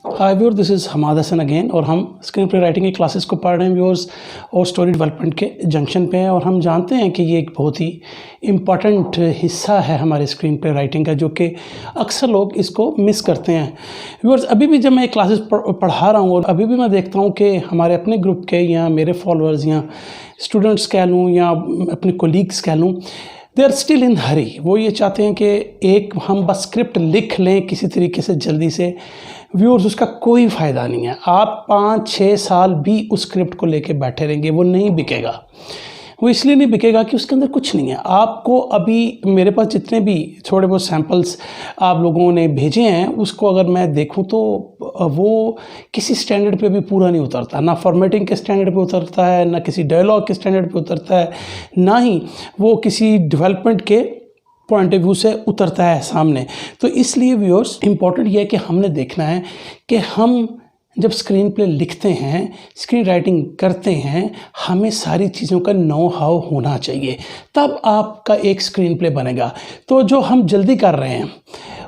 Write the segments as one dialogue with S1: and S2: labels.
S1: Hi viewers, this is Hamad Hasan again और हम screenplay writing की क्लासेस को पढ़ रहे हैं व्यूअर्स और स्टोरी डेवलपमेंट के जंक्शन पे हैं। और हम जानते हैं कि ये एक बहुत ही इम्पॉर्टेंट हिस्सा है हमारे स्क्रीन प्ले राइटिंग का, जो कि अक्सर लोग इसको मिस करते हैं। व्यूअर्स, अभी भी जब मैं क्लासेस पढ़ा रहा हूँ और अभी भी मैं देखता हूँ कि हमारे अपने ग्रुप के या मेरे फॉलोअर्स या स्टूडेंट्स कह लूँ या अपने कोलीग्स कह लूँ, दे आर स्टिल इन हरी। वो ये चाहते हैं कि एक हम बस स्क्रिप्ट लिख लें किसी तरीके से जल्दी से। व्यूअर्स, उसका कोई फ़ायदा नहीं है। आप 5-6 साल भी उस स्क्रिप्ट को लेके बैठे रहेंगे, वो नहीं बिकेगा। वो इसलिए नहीं बिकेगा कि उसके अंदर कुछ नहीं है। आपको अभी मेरे पास जितने भी थोड़े बहुत सैम्पल्स आप लोगों ने भेजे हैं, उसको अगर मैं देखूं तो वो किसी स्टैंडर्ड पे भी पूरा नहीं उतरता। ना फॉर्मेटिंग के स्टैंडर्ड पे उतरता है, ना किसी डायलॉग के स्टैंडर्ड पे उतरता है, ना ही वो किसी डेवलपमेंट के पॉइंट ऑफ व्यू से उतरता है सामने। तो इसलिए व्यूअर्स, इम्पॉर्टेंट ये है कि हमने देखना है कि हम जब स्क्रीन प्ले लिखते हैं, स्क्रीन राइटिंग करते हैं, हमें सारी चीज़ों का नो हाउ होना चाहिए, तब आपका एक स्क्रीन प्ले बनेगा। तो जो हम जल्दी कर रहे हैं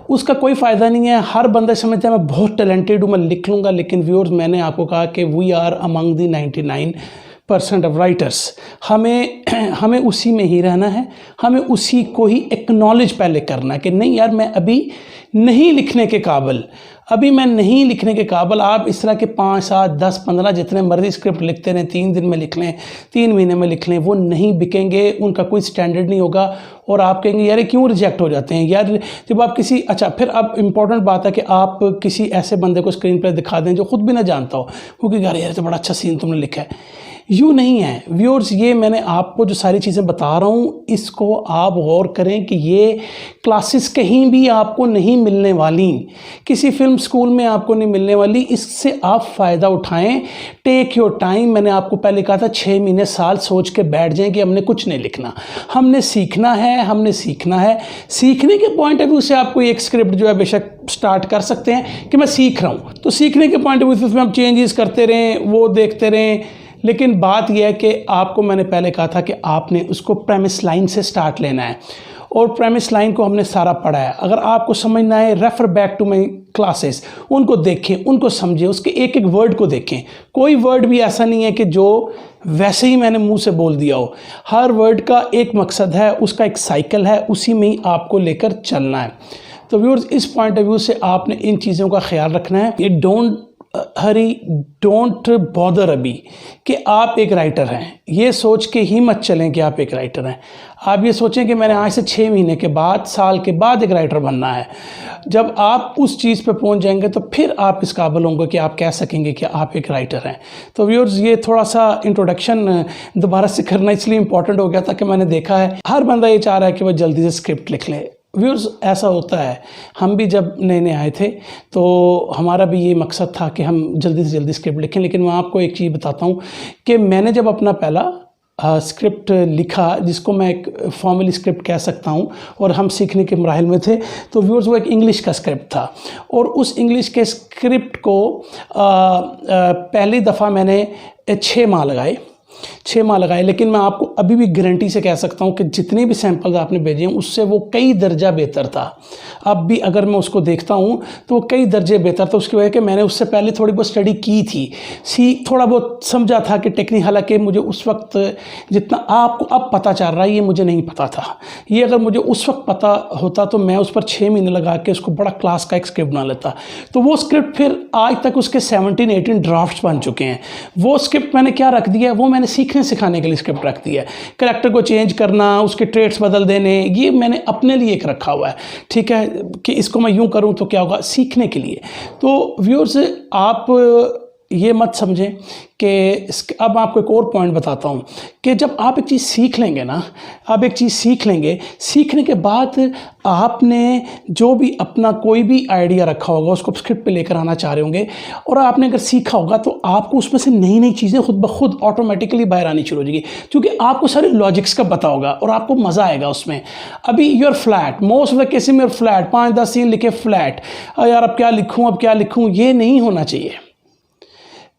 S1: उसका कोई फ़ायदा नहीं है। हर बंदा समझता है मैं बहुत टैलेंटेड हूँ, मैं लिख लूँगा। लेकिन व्यूअर्स, मैंने आपको कहा कि we are among the 99% of writers. हमें उसी में ही रहना है, हमें उसी को ही एक्नॉलेज पहले करना है कि नहीं यार, मैं अभी नहीं लिखने के काबिल, अभी मैं नहीं लिखने के काबिल। आप इस तरह के 5, 7, 10, 15 जितने मर्जी स्क्रिप्ट लिखते रहें, 3 दिन में लिख लें, 3 महीने में लिख लें, वो नहीं बिकेंगे, उनका कोई स्टैंडर्ड नहीं होगा। और आप कहेंगे यार क्यों रिजेक्ट हो जाते हैं यार, जब आप किसी फिर अब इम्पॉर्टेंट बात है कि आप किसी ऐसे बंदे को स्क्रीन पर दिखा दें जो खुद भी ना जानता हो, क्योंकि यार तो बड़ा अच्छा सीन तुमने लिखा है। यूँ नहीं है व्यूअर्स। ये मैंने आपको जो सारी चीज़ें बता रहा हूँ, इसको आप गौर करें कि ये क्लासेस कहीं भी आपको नहीं मिलने वाली, किसी फिल्म स्कूल में आपको नहीं मिलने वाली। इससे आप फ़ायदा उठाएं, टेक योर टाइम। मैंने आपको पहले कहा था 6 महीने साल सोच के बैठ जाएं कि हमने कुछ नहीं लिखना, हमने सीखना है, हमने सीखना है। सीखने के पॉइंट ऑफ व्यू से आपको एक स्क्रिप्ट जो है बेशक स्टार्ट कर सकते हैं कि मैं सीख रहा हूँ, तो सीखने के पॉइंट ऑफ व्यू से उसमें आप चेंजेस करते रहें, वो देखते रहें। लेकिन बात यह है कि आपको मैंने पहले कहा था कि आपने उसको प्रेमिस लाइन से स्टार्ट लेना है, और प्रेमिस लाइन को हमने सारा पढ़ा है। अगर आपको समझना है, refer back to my classes, उनको देखें, उनको समझें, उसके एक एक वर्ड को देखें। कोई वर्ड भी ऐसा नहीं है कि जो वैसे ही मैंने मुंह से बोल दिया हो। हर वर्ड का एक मकसद है, उसका एक साइकिल है, उसी में ही आपको लेकर चलना है। तो व्यूअर्स, इस पॉइंट ऑफ व्यू से आपने इन चीज़ों का ख्याल रखना है। ये डोंट हरी, डोंट बॉदर अभी कि आप एक राइटर हैं। ये सोच के ही मत चलें कि आप एक राइटर हैं। आप ये सोचें कि मैंने आज से 6 महीने के बाद, साल के बाद एक राइटर बनना है। जब आप उस चीज़ पे पहुंच जाएंगे तो फिर आप इस काबिल होंगे कि आप कह सकेंगे कि आप एक राइटर हैं। तो व्यूअर्स, ये थोड़ा सा इंट्रोडक्शन दोबारा से करना इसलिए इम्पॉर्टेंट हो गया था कि मैंने देखा है हर बंदा ये चाह रहा है कि वह जल्दी से स्क्रिप्ट लिख ले। व्यूअर्स, ऐसा होता है। हम भी जब नए नए आए थे तो हमारा भी ये मकसद था कि हम जल्दी से जल्दी स्क्रिप्ट लिखें। लेकिन मैं आपको एक चीज़ बताता हूँ कि मैंने जब अपना पहला स्क्रिप्ट लिखा, जिसको मैं एक फॉर्मली स्क्रिप्ट कह सकता हूँ, और हम सीखने के मराहिल में थे, तो व्यूअर्स वो एक इंग्लिश का स्क्रिप्ट था। और उस इंग्लिश के स्क्रिप्ट को पहली दफ़ा मैंने 6 माह लगाए। लेकिन मैं आपको अभी भी गारंटी से कह सकता हूं कि जितने भी सैंपल्स आपने भेजे हैं उससे वो कई दर्जा बेहतर था। अब भी अगर मैं उसको देखता हूं तो वो कई दर्जे बेहतर था। उसकी वजह कि मैंने उससे पहले थोड़ी बहुत स्टडी की थी, थोड़ा बहुत समझा था कि टेक्निक, हालांकि मुझे उस वक्त जितना आपको अब पता चल रहा है ये मुझे नहीं पता था। ये अगर मुझे उस वक्त पता होता तो मैं उस पर 6 महीने लगा के उसको बड़ा क्लास का एक स्क्रिप्ट बना लेता। तो वो स्क्रिप्ट फिर आज तक उसके 17-18 ड्राफ्ट्स बन चुके हैं। वो स्क्रिप्ट मैंने क्या रख दिया है, वो मैंने सीखने सिखाने के लिए स्क्रिप्ट रख दिया है। कैरेक्टर को चेंज करना, उसके ट्रेट्स बदल देने, ये मैंने अपने लिए एक रखा हुआ है। ठीक है कि इसको मैं यूं करूं तो क्या होगा, सीखने के लिए। तो व्यूअर्स, आप ये मत समझें कि अब आपको एक और पॉइंट बताता हूँ कि जब आप एक चीज़ सीख लेंगे ना, आप एक चीज़ सीख लेंगे, सीखने के बाद आपने जो भी अपना कोई भी आइडिया रखा होगा उसको स्क्रिप्ट पे लेकर आना चाह रहे होंगे, और आपने अगर सीखा होगा तो आपको उसमें से नई नई चीज़ें खुद ब खुद ऑटोमेटिकली बाहर आनी शुरू हो जाएगी, क्योंकि आपको सारे लॉजिक्स का पता होगा और आपको मज़ा आएगा उसमें। अभी your flat, most of the cases में फ्लैट, 5-10 सीन लिखे फ्लैट, यार अब क्या लिखूँ, ये नहीं होना चाहिए।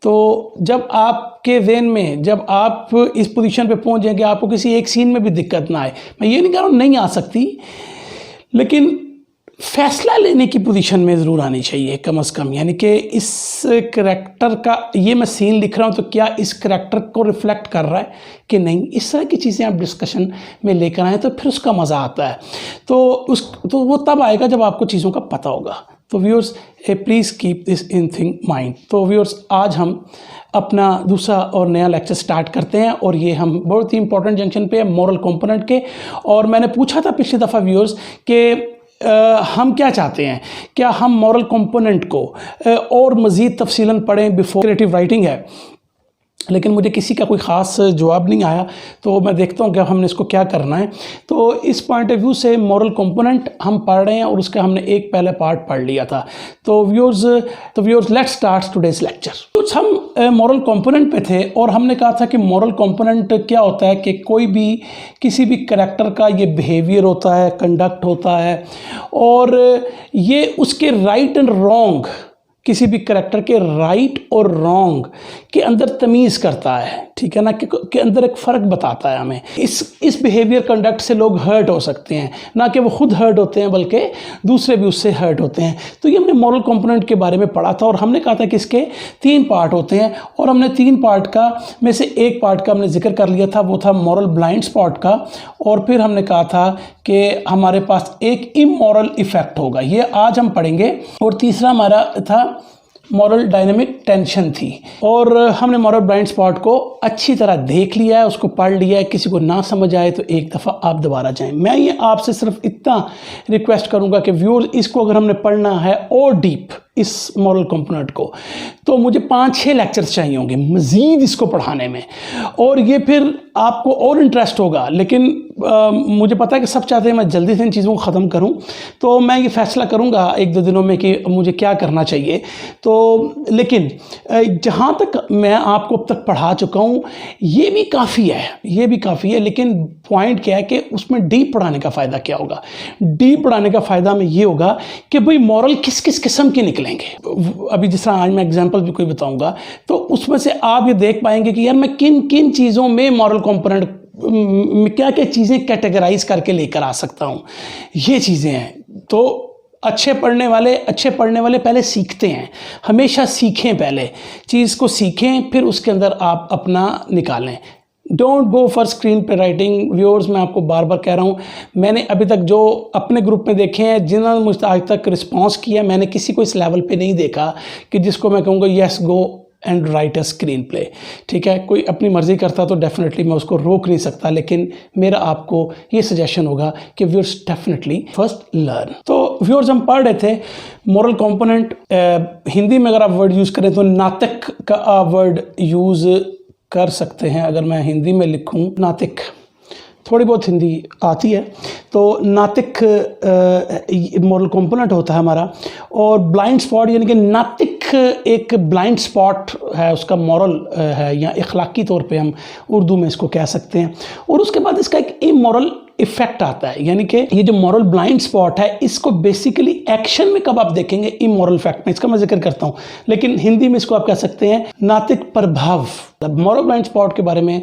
S1: तो जब आपके ज़हन में, जब आप इस पोजीशन पे पहुंच जाएंगे, आपको किसी एक सीन में भी दिक्कत ना आए। मैं ये नहीं कह रहा हूँ नहीं आ सकती, लेकिन फैसला लेने की पोजीशन में ज़रूर आनी चाहिए कम अज़ कम, यानी कि इस करैक्टर का ये मैं सीन लिख रहा हूँ तो क्या इस करैक्टर को रिफ्लेक्ट कर रहा है कि नहीं, इस तरह की चीज़ें आप डिस्कशन में लेकर आएँ तो फिर उसका मज़ा आता है। तो वो तब आएगा जब आपको चीज़ों का पता होगा। तो viewers please keep this in thing mind. तो व्यूअर्स आज हम अपना दूसरा और नया लेक्चर स्टार्ट करते हैं और ये हम बहुत ही इंपॉर्टेंट जंक्शन पे है मॉरल कंपोनेंट के। और मैंने पूछा था पिछली दफ़ा व्यूअर्स कि हम क्या चाहते हैं, क्या हम मॉरल कंपोनेंट को और मज़ीद तफसीलन पढ़ें बिफोर क्रिएटिव राइटिंग है, लेकिन मुझे किसी का कोई ख़ास जवाब नहीं आया। तो मैं देखता हूँ कि हमने इसको क्या करना है। तो इस पॉइंट ऑफ व्यू से मॉरल कंपोनेंट हम पढ़ रहे हैं और उसका हमने एक पहले पार्ट पढ़ लिया था। तो viewers let's start today's lecture. कुछ हम मॉरल कंपोनेंट पे थे और हमने कहा था कि मॉरल कंपोनेंट क्या होता है कि कोई भी किसी भी करैक्टर का ये बिहेवियर होता है, कंडक्ट होता है और ये उसके राइट एंड रॉन्ग, किसी भी करैक्टर के राइट और रॉन्ग के अंदर तमीज़ करता है, ठीक है ना, के अंदर एक फ़र्क बताता है हमें। इस बिहेवियर कंडक्ट से लोग हर्ट हो सकते हैं, ना कि वो खुद हर्ट होते हैं बल्कि दूसरे भी उससे हर्ट होते हैं। तो ये हमने मॉरल कंपोनेंट के बारे में पढ़ा था और हमने कहा था कि इसके 3 पार्ट होते हैं और हमने 3 पार्ट का में से एक पार्ट का हमने जिक्र कर लिया था, वो था मॉरल ब्लाइंड स्पॉट का। और फिर हमने कहा था कि हमारे पास एक इमोरल इफ़ेक्ट होगा, ये आज हम पढ़ेंगे। और तीसरा हमारा था मॉरल डायनेमिक टेंशन थी। और हमने मॉरल ब्लाइंड स्पॉट को अच्छी तरह देख लिया है, उसको पढ़ लिया है। किसी को ना समझ आए तो एक दफ़ा आप दोबारा जाएं। मैं ये आपसे सिर्फ इतना रिक्वेस्ट करूंगा कि व्यूअर्स इसको अगर हमने पढ़ना है और डीप इस मॉरल कंपोनेंट को, तो मुझे 5-6 लेक्चर्स चाहिए होंगे मज़ीद इसको पढ़ाने में, और ये फिर आपको और इंटरेस्ट होगा। लेकिन मुझे पता है कि सब चाहते हैं मैं जल्दी से इन चीज़ों को ख़त्म करूं, तो मैं ये फ़ैसला करूंगा 1-2 दिनों में कि मुझे क्या करना चाहिए। तो लेकिन जहां तक मैं आपको अब तक पढ़ा चुका हूं ये भी काफ़ी है, लेकिन पॉइंट क्या है कि उसमें डीप पढ़ाने का फ़ायदा क्या होगा। डीप पढ़ाने का फ़ायदा में ये होगा कि भाई मॉरल किस किस किस्म के निकलेंगे। अभी जिस तरह आज मैं एग्जाम्पल भी कोई बताऊंगा तो उसमें से आप ये देख पाएंगे कि यार मैं किन किन चीज़ों में मॉरल कंपोनेंट क्या क्या चीज़ें कैटेगराइज करके लेकर आ सकता हूँ। ये चीज़ें हैं। तो अच्छे पढ़ने वाले पहले सीखते हैं, हमेशा सीखें, पहले चीज़ को सीखें फिर उसके अंदर आप अपना निकालें। Don't go for screen play writing. Viewers मैं आपको बार बार कह रहा हूँ, मैंने अभी तक जो अपने ग्रुप में देखे हैं जिन्होंने मुझे आज तक रिस्पॉन्स किया, मैंने किसी को इस लेवल पे नहीं देखा कि जिसको मैं कहूँगा yes go and right a screen play. ठीक है, कोई अपनी मर्ज़ी करता तो डेफिनेटली मैं उसको रोक नहीं सकता, लेकिन मेरा आपको ये सजेशन होगा कि व्यूअर्स डेफिनेटली फर्स्ट लर्न। तो व्यूअर्स हम पढ़ रहे थे मॉरल कंपोनेंट। हिंदी में अगर आप वर्ड यूज़ करें तो नातिक का वर्ड यूज़ कर सकते हैं। अगर मैं हिंदी में लिखूं नातिक, थोड़ी बहुत हिंदी आती है, तो नातिक मॉरल कंपोनेंट होता है हमारा। और ब्लाइंड स्पॉट यानी कि नातिक एक ब्लाइंड स्पॉट है, उसका मॉरल है या इखलाकी तौर पे हम उर्दू में इसको कह सकते हैं। और उसके बाद इसका एक इमोरल इफेक्ट आता है, यानी कि ये जो मॉरल ब्लाइंड स्पॉट है इसको बेसिकली एक्शन में कब आप देखेंगे इमोरल इफेक्ट में, इसका मैं जिक्र करता हूँ, लेकिन हिंदी में इसको आप कह सकते हैं नातिक प्रभाव। मॉरल ब्लाइंड स्पॉट के बारे में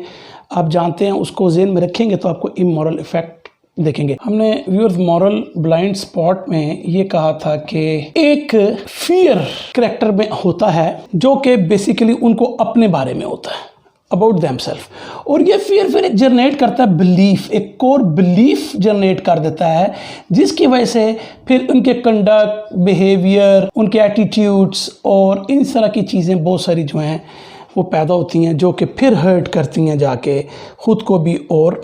S1: आप जानते हैं, उसको ज़हन में रखेंगे तो आपको इमोरल इफेक्ट देखेंगे। हमने व्यूअर्स मॉरल ब्लाइंड स्पॉट में ये कहा था कि एक फियर करैक्टर में होता है जो कि बेसिकली उनको अपने बारे में होता है, अबाउट देमसेल्फ, और ये फियर एक जनरेट करता है बिलीफ, एक कोर बिलीफ जनरेट कर देता है, जिसकी वजह से फिर उनके कंडक्ट, बिहेवियर, उनके एटीट्यूड्स और इन तरह की चीज़ें बहुत सारी जो हैं वो पैदा होती हैं, जो कि फिर हर्ट करती हैं जाके ख़ुद को भी और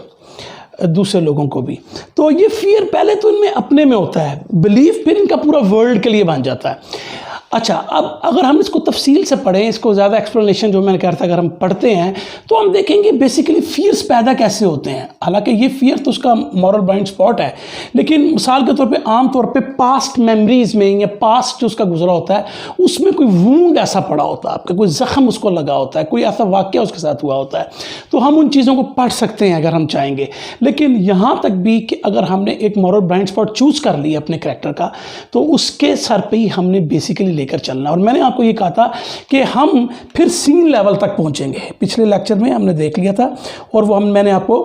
S1: दूसरे लोगों को भी। तो ये फियर पहले तो इनमें अपने में होता है, बिलीफ फिर इनका पूरा वर्ल्ड के लिए बन जाता है। अच्छा, अब अगर हम इसको तफसील से पढ़ें, इसको ज़्यादा एक्सप्लेनेशन जो मैंने कहा था अगर हम पढ़ते हैं तो हम देखेंगे बेसिकली फियर्स पैदा कैसे होते हैं। हालांकि ये फियर तो उसका मॉरल ब्लाइंड स्पॉट है, लेकिन मिसाल के तौर पे आम तौर पे पास्ट मेमोरीज़ में या पास्ट जो उसका गुजरा होता है उसमें कोई वूंड ऐसा पड़ा होता है, आपका कोई ज़ख्म उसको लगा होता है, कोई ऐसा वाक़या उसके साथ हुआ होता है, तो हम उन चीज़ों को पढ़ सकते हैं अगर हम चाहेंगे। लेकिन यहाँ तक भी कि अगर हमने एक मॉरल ब्लाइंड स्पॉट चूज़ कर लिया अपने करैक्टर का, तो उसके सर पर ही हमने बेसिकली लेकर चलना। और मैंने आपको ये कहा था कि हम फिर सीन लेवल तक पहुंचेंगे, पिछले लेक्चर में हमने देख लिया था। और वो मैंने आपको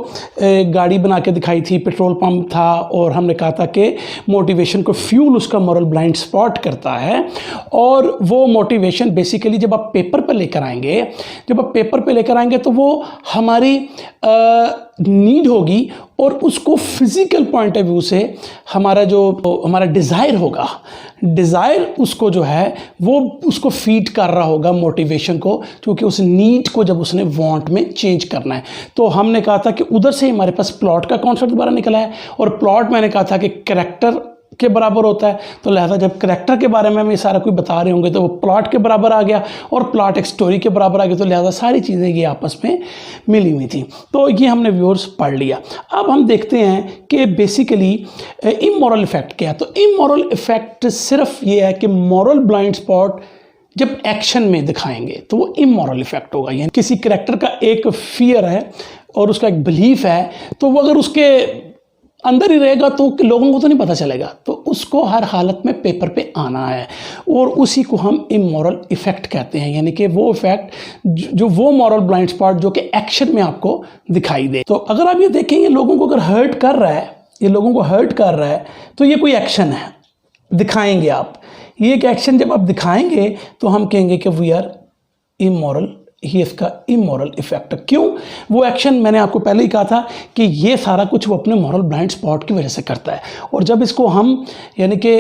S1: गाड़ी बना के दिखाई थी, पेट्रोल पंप था, और हमने कहा था कि मोटिवेशन को फ्यूल उसका मॉरल ब्लाइंड स्पॉट करता है। और वो मोटिवेशन बेसिकली जब आप पेपर पर लेकर आएंगे, तो वो हमारी नीड होगी, और उसको फिज़िकल पॉइंट ऑफ व्यू से हमारा डिज़ायर होगा, डिज़ायर उसको जो है वो उसको फीड कर रहा होगा मोटिवेशन को, क्योंकि उस नीड को जब उसने वांट में चेंज करना है। तो हमने कहा था कि उधर से हमारे पास प्लॉट का कॉन्सेप्ट दोबारा निकला है, और प्लॉट मैंने कहा था कि कैरेक्टर के बराबर होता है। तो लिहाजा जब कैरेक्टर के बारे में हम ये सारा कुछ बता रहे होंगे तो वो प्लॉट के बराबर आ गया, और प्लॉट एक स्टोरी के बराबर आ गया। तो लिहाजा सारी चीज़ें ये आपस में मिली हुई थी। तो ये हमने व्यूअर्स पढ़ लिया। अब हम देखते हैं कि बेसिकली इमोरल इफेक्ट क्या है। तो इमोरल इफेक्ट सिर्फ ये है कि मॉरल ब्लाइंड स्पॉट जब एक्शन में दिखाएंगे तो वो इमोरल इफेक्ट होगा। यानी किसी कैरेक्टर का एक फियर है और उसका एक बिलीफ है, तो वो अगर उसके अंदर ही रहेगा तो लोगों को तो नहीं पता चलेगा। तो उसको हर हालत में पेपर पे आना है, और उसी को हम इमोरल इफेक्ट कहते हैं। यानी कि वो इफेक्ट जो वो मॉरल ब्लाइंड स्पॉट जो कि एक्शन में आपको दिखाई दे। तो अगर आप ये देखेंगे लोगों को अगर हर्ट कर रहा है, तो ये कोई एक्शन है, दिखाएंगे आप। ये एक एक्शन जब आप दिखाएंगे तो हम कहेंगे कि वी आर इमोरल, ये इसका इमोरल इफेक्ट। क्यों? वो एक्शन मैंने आपको पहले ही कहा था कि ये सारा कुछ वो अपने मॉरल ब्लाइंड स्पॉट की वजह से करता है। और जब इसको हम यानी कि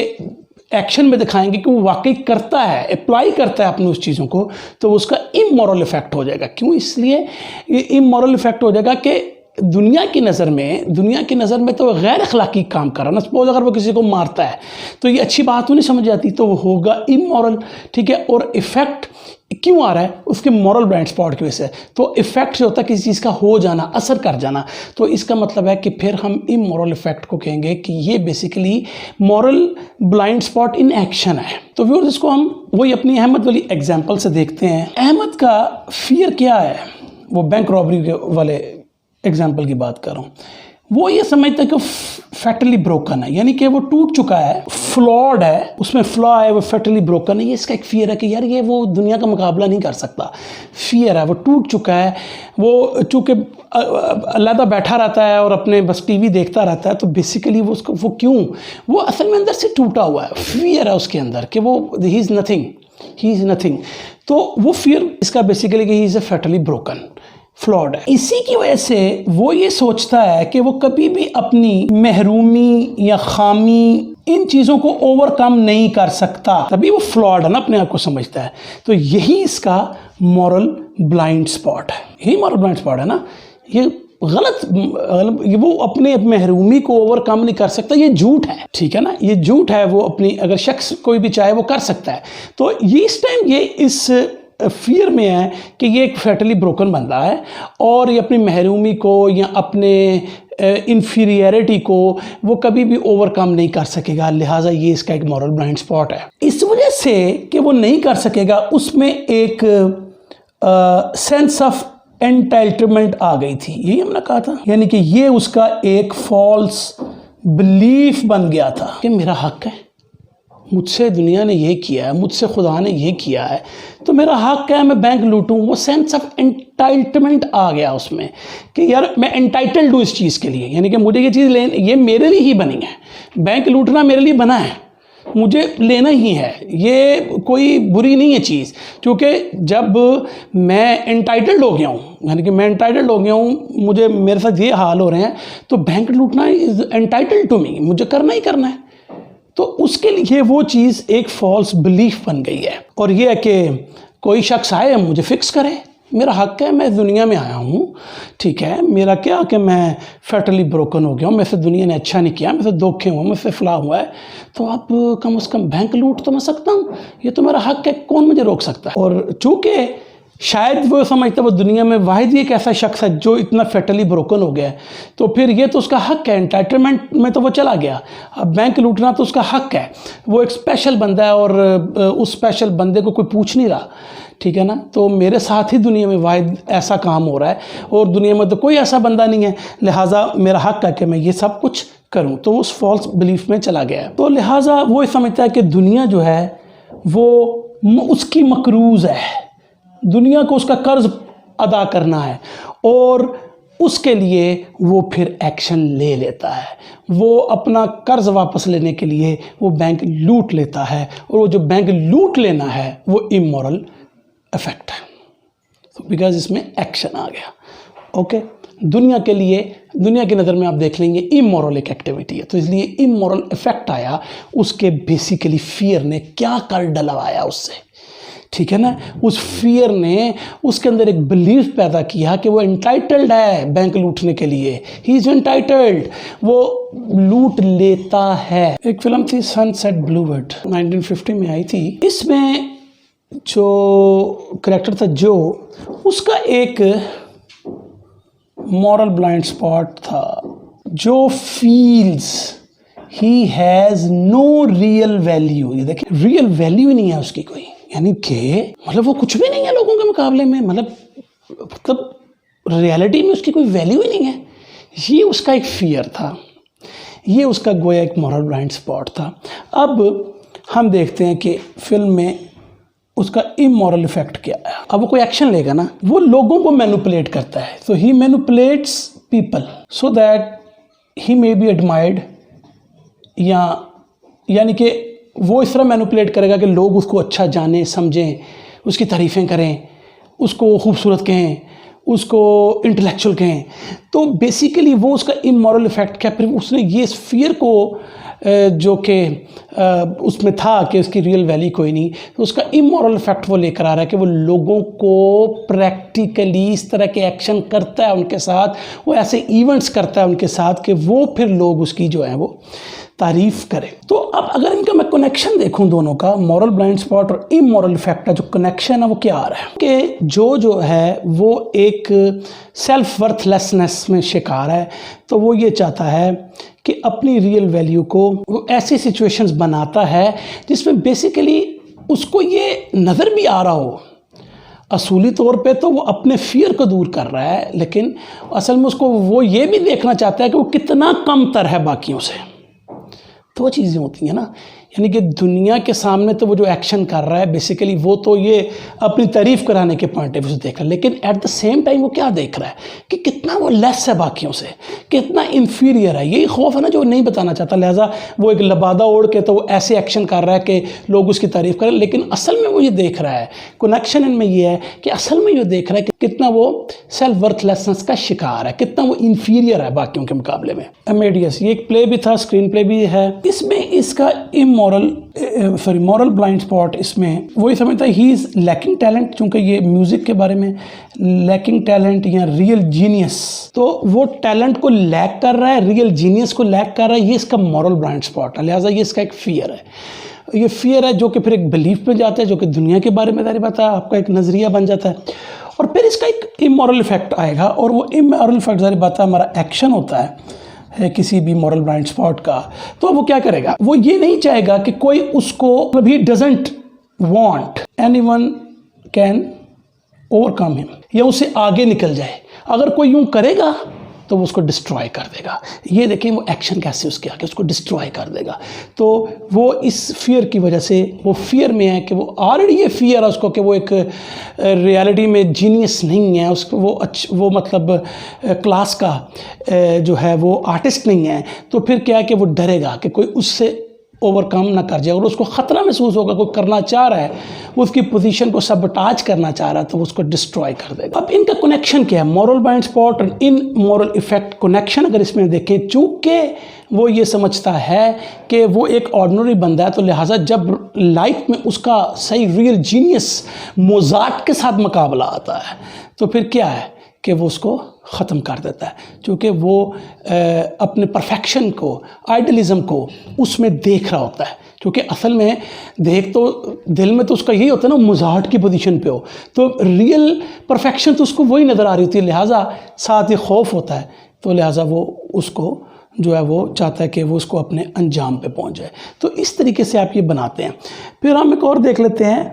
S1: एक्शन में दिखाएंगे कि वो वाकई करता है, अप्लाई करता है अपनी उस चीज़ों को, तो उसका इमोरल इफेक्ट हो जाएगा। क्यों? इसलिए ये इमोरल इफेक्ट हो जाएगा कि दुनिया की नज़र में तो गैर अखलाकी काम कर रहा है ना। सपोज अगर वो किसी को मारता है तो ये अच्छी बात तो नहीं समझ जाती, तो वो होगा इमोरल, ठीक है। और इफेक्ट क्यों आ रहा है? उसके मॉरल ब्लाइंड स्पॉट की वजह से। तो इफेक्ट जो होता है किसी चीज़ का हो जाना, असर कर जाना, तो इसका मतलब है कि फिर हम इमोरल इफेक्ट को कहेंगे कि ये basically moral blind spot in action है। तो व्यूअर्स इसको हम वही अपनी अहमद वाली एग्जाम्पल से देखते हैं। अहमद का फियर क्या है? वो बैंक रॉबरी वाले एग्जाम्पल की बात कर रहा हूँ। वो ये समझता है कि फैटली ब्रोकन है, यानी कि वो टूट चुका है, फ्लॉड है, उसमें फ्लॉ है, वो फैटली ब्रोकन है। ये इसका एक फियर है कि यार ये वो दुनिया का मुकाबला नहीं कर सकता। फियर है, वो टूट चुका है, वो चूँकि अलहदा बैठा रहता है और अपने बस टीवी देखता रहता है, तो बेसिकली वो उसको वो क्यों, वो असल में अंदर से टूटा हुआ है। फियर है उसके अंदर कि वो ही इज़ नथिंग। तो वो फियर इसका बेसिकली कि he is a fatally broken, flawed है। इसी की वजह से वो ये सोचता है कि वो कभी भी अपनी महरूमी या खामी इन चीज़ों को ओवरकम नहीं कर सकता, तभी वो फ्लॉड है ना, अपने आप को समझता है। तो यही इसका मॉरल ब्लाइंड स्पॉट है, यही मॉरल ब्लाइंड स्पॉट है ना। ये गलत, वो अपने महरूमी को ओवरकम नहीं कर सकता, ये झूठ है, ठीक है ना, ये झूठ है। वो अपनी अगर शख्स कोई भी चाहे वो कर सकता है। तो ये इस टाइम ये इस फियर में है कि ये एक फैटली ब्रोकन बंदा है, और ये अपनी महरूमी को या अपने इन्फीरियरिटी को वो कभी भी ओवरकम नहीं कर सकेगा। लिहाजा ये इसका एक मॉरल ब्लाइंड स्पॉट है। इस वजह से कि वो नहीं कर सकेगा, उसमें एक सेंस ऑफ एंटाइटलमेंट आ गई थी, यही हमने कहा था। यानी कि ये उसका एक फॉल्स बिलीफ बन गया था कि मेरा हक है, मुझसे दुनिया ने ये किया है, मुझसे खुदा ने ये किया है, तो मेरा हक है मैं बैंक लूटूं। वो सेंस ऑफ एंटाइटलमेंट आ गया उसमें कि यार मैं एंटाइटल्ड हूँ इस चीज़ के लिए, यानी कि मुझे ये चीज़ ये मेरे लिए ही बनी है, बैंक लूटना मेरे लिए बना है, मुझे लेना ही है, ये कोई बुरी नहीं है चीज़। क्योंकि जब मैं एंटाइटल्ड हो गया हूँ, यानी कि मैं एंटाइटल्ड हो गया हूँ, मुझे मेरे साथ ये हाल हो रहे हैं, तो बैंक लूटना इज़ एंटाइटल्ड टू मी, मुझे करना ही करना है। तो उसके लिए वो चीज़ एक फॉल्स बिलीफ बन गई है। और ये है कि कोई शख्स आए मुझे फिक्स करे, मेरा हक है, मैं दुनिया में आया हूँ, ठीक है, मेरा क्या कि मैं फैटली ब्रोकन हो गया हूँ, मेरे से दुनिया ने अच्छा नहीं किया, मेरे से धोखे हुआ, मेरे से फला हुआ है, तो अब कम से कम बैंक लूट तो मैं सकता हूँ, ये तो मेरा हक है, कौन मुझे रोक सकता है। और चूँकि शायद वो समझता है वो दुनिया में वाहिद एक ऐसा शख्स है जो इतना फैटली ब्रोकन हो गया है, तो फिर ये तो उसका हक है, एंटाइटलमेंट में तो वो चला गया। अब बैंक लूटना तो उसका हक है, वो एक स्पेशल बंदा है, और उस स्पेशल बंदे को कोई पूछ नहीं रहा, ठीक है ना। तो मेरे साथ ही दुनिया में वाहिद ऐसा काम हो रहा है, और दुनिया में तो कोई ऐसा बंदा नहीं है, लिहाजा मेरा हक है कि मैं ये सब कुछ करूँ। तो उस फॉल्स बिलीफ में चला गया है। तो लिहाजा वो समझता है कि दुनिया जो है वो उसकी मकरूज़ है, दुनिया को उसका कर्ज अदा करना है और उसके लिए वो फिर एक्शन ले लेता है। वो अपना कर्ज वापस लेने के लिए वो बैंक लूट लेता है और वो जो बैंक लूट लेना है वो इमोरल इफेक्ट है, तो बिकॉज इसमें एक्शन आ गया। ओके, दुनिया के लिए, दुनिया की नज़र में आप देख लेंगे इमोरल एक एक्टिविटी है, तो इसलिए इमोरल इफेक्ट आया। उसके बेसिकली फियर ने क्या कर डलवाया उससे, ठीक है ना, उस फियर ने उसके अंदर एक बिलीफ पैदा किया कि वो एंटाइटल्ड है बैंक लूटने के लिए, ही इज एंटाइटल्ड, वो लूट लेता है। एक फिल्म थी सनसेट ब्लूवर्ड, 1950 में आई थी। इसमें जो करेक्टर था जो, उसका एक मॉरल ब्लाइंड स्पॉट था। जो feels he has no real value, ये देखिए रियल वैल्यू ही नहीं है उसकी कोई, यानी कि मतलब वो कुछ भी नहीं है लोगों के मुकाबले में, मतलब रियलिटी में उसकी कोई वैल्यू ही नहीं है। ये उसका एक फियर था, ये उसका गोया एक मॉरल ब्लाइंड स्पॉट था। अब हम देखते हैं कि फिल्म में उसका इमोरल इफेक्ट क्या है। अब वो कोई एक्शन लेगा ना, वो लोगों को मैनिपुलेट करता है, तो he manipulates people so that he may be admired, यानी कि वो इस तरह मैनिपुलेट करेगा कि लोग उसको अच्छा जाने समझें, उसकी तारीफ़ें करें, उसको खूबसूरत कहें, उसको इंटेलेक्चुअल कहें। तो बेसिकली वो उसका इमोरल इफेक्ट क्या, फिर उसने ये फियर को जो कि उसमें था कि उसकी रियल वैल्यू कोई नहीं, तो उसका इमोरल इफेक्ट वो लेकर आ रहा है कि वो लोगों को प्रैक्टिकली इस तरह के एक्शन करता है उनके साथ, वो ऐसे इवेंट्स करता है उनके साथ कि वो फिर लोग उसकी जो है वो तारीफ़ करें। तो अब अगर इनका मैं कनेक्शन देखूं दोनों का, मॉरल ब्लाइंड स्पॉट और इमोरल इफेक्ट का जो कनेक्शन है वो क्या आ रहा है कि जो है वो एक सेल्फ वर्थलेसनेस में शिकार है। तो वो ये चाहता है कि अपनी रियल वैल्यू को वो ऐसी सिचुएशंस बनाता है जिसमें बेसिकली उसको ये नज़र भी आ रहा हो, असूली तौर पे तो वो अपने फियर को दूर कर रहा है, लेकिन असल में उसको वो ये भी देखना चाहता है कि वो कितना कमतर है बाकियों से। तो वो चीज़ें होती हैं ना, यानी कि दुनिया के सामने तो वो जो एक्शन कर रहा है बेसिकली वो तो ये अपनी तारीफ़ कराने के पॉइंट ऑफ व्यू से देख रहा है, लेकिन एट द सेम टाइम वो क्या देख रहा है कि कितना वो लेस है बाकियों से, कितना इन्फीरियर है। यही खौफ है ना जो नहीं बताना चाहता, लिहाजा वो एक लबादा ओढ़ के तो वो ऐसे एक्शन कर रहा है कि लोग उसकी तारीफ़ करें, लेकिन असल में वो ये देख रहा है, कनेक्शन इनमें ये है कि असल में ये देख रहा है कि कितना वो सेल्फ वर्थलेसनेस का शिकार है, कितना वो इन्फीरियर है बाकियों के मुकाबले में। अमेडियस, ये एक प्ले भी था, स्क्रीन प्ले भी है। इसमें इसका मॉरल ब्लाइंड स्पॉट इसमें वही समझता है ही इज़ लैकिंग टैलेंट, चूँकि ये म्यूज़िक के बारे में लैकिंग टैलेंट या रियल जीनियस, तो वो टैलेंट को लैक कर रहा है, रियल जीनियस को लैक कर रहा है, ये इसका मॉरल ब्लाइंड स्पॉट है। लिहाजा ये इसका एक फियर है, ये फियर है जो कि फिर एक बिलीफ में जाता है, जो कि दुनिया के बारे में जाहिर बात है आपका एक नज़रिया बन जाता है, और फिर इसका एक इमोरल इफेक्ट आएगा, और वो इमोरल इफेक्ट जाहिर बात है हमारा एक्शन होता है किसी भी मॉरल ब्लाइंड स्पॉट का। तो वो क्या करेगा, वो ये नहीं चाहेगा कि कोई उसको, he doesn't want anyone can overcome him, या उससे आगे निकल जाए। अगर कोई यूं करेगा तो वो उसको डिस्ट्रॉय कर देगा। ये देखें वो एक्शन कैसे उसके आगे उसको डिस्ट्रॉय कर देगा। तो वो इस फियर की वजह से वो फियर में है कि वो ऑलरेडी ये फियर है उसको कि वो एक रियलिटी में जीनियस नहीं है, उसको वो मतलब क्लास का जो है वो आर्टिस्ट नहीं है। तो फिर क्या है कि वो डरेगा कि कोई उससे ओवरकम ना कर जाए, और उसको ख़तरा महसूस होगा, कोई करना चाह रहा है, वो उसकी पोजीशन को सबटाज करना चाह रहा है, तो वो उसको डिस्ट्रॉय कर देगा। अब इनका कनेक्शन क्या है, मॉरल ब्लाइंड स्पॉट और इन मॉरल इफेक्ट कनेक्शन अगर इसमें देखें, चूँकि वो ये समझता है कि वो एक ऑर्डिनरी बंदा है, तो लिहाजा जब लाइफ में उसका सही रियल जीनियस मोजार्ट के साथ मुकाबला आता है तो फिर क्या है कि वो उसको ख़त्म कर देता है, क्योंकि वो अपने परफेक्शन को, आइडियलिज़म को उसमें देख रहा होता है। क्योंकि असल में देख तो दिल में तो उसका यही होता है ना, मुजाहट की पोजीशन पे हो, तो रियल परफेक्शन तो उसको वही नज़र आ रही होती है, लिहाजा साथ ही खौफ होता है, तो लिहाजा वो उसको जो है वो चाहता है कि वो उसको अपने अंजाम पे पहुंच जाए। तो इस तरीके से आप ये बनाते हैं। फिर हम एक और देख लेते हैं,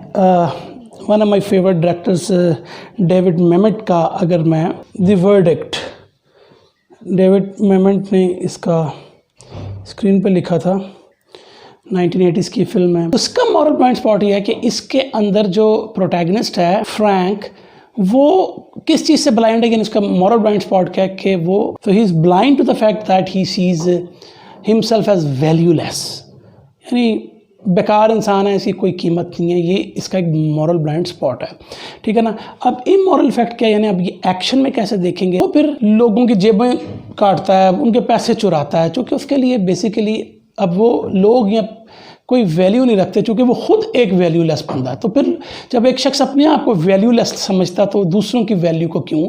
S1: one of my favourite directors David Mamet का, अगर मैं द वर्डिक्ट, डेविड मेमेट ने इसका स्क्रीन पे लिखा था 1980s की फिल्म है। उसका मॉरल ब्लाइंड स्पॉट ये है कि इसके अंदर जो प्रोटैगनिस्ट है फ्रैंक, वो किस चीज़ से ब्लाइंड है, यानी उसका मॉरल ब्लाइंड स्पॉट क्या है कि वो तो he is blind to the fact that he sees himself as valueless, यानी बेकार इंसान है, इसकी कोई कीमत नहीं है। ये इसका एक मॉरल ब्लाइंड स्पॉट है, ठीक है ना। अब इमोरल फैक्ट क्या है, यानी अब ये एक्शन में कैसे देखेंगे, तो फिर लोगों की जेबें काटता है, उनके पैसे चुराता है, क्योंकि उसके लिए बेसिकली अब वो लोग या कोई वैल्यू नहीं रखते, क्योंकि वो खुद एक वैल्यूलेस बंदा है। तो फिर जब एक शख्स अपने आप को वैल्यूलेस समझता तो दूसरों की वैल्यू को क्यों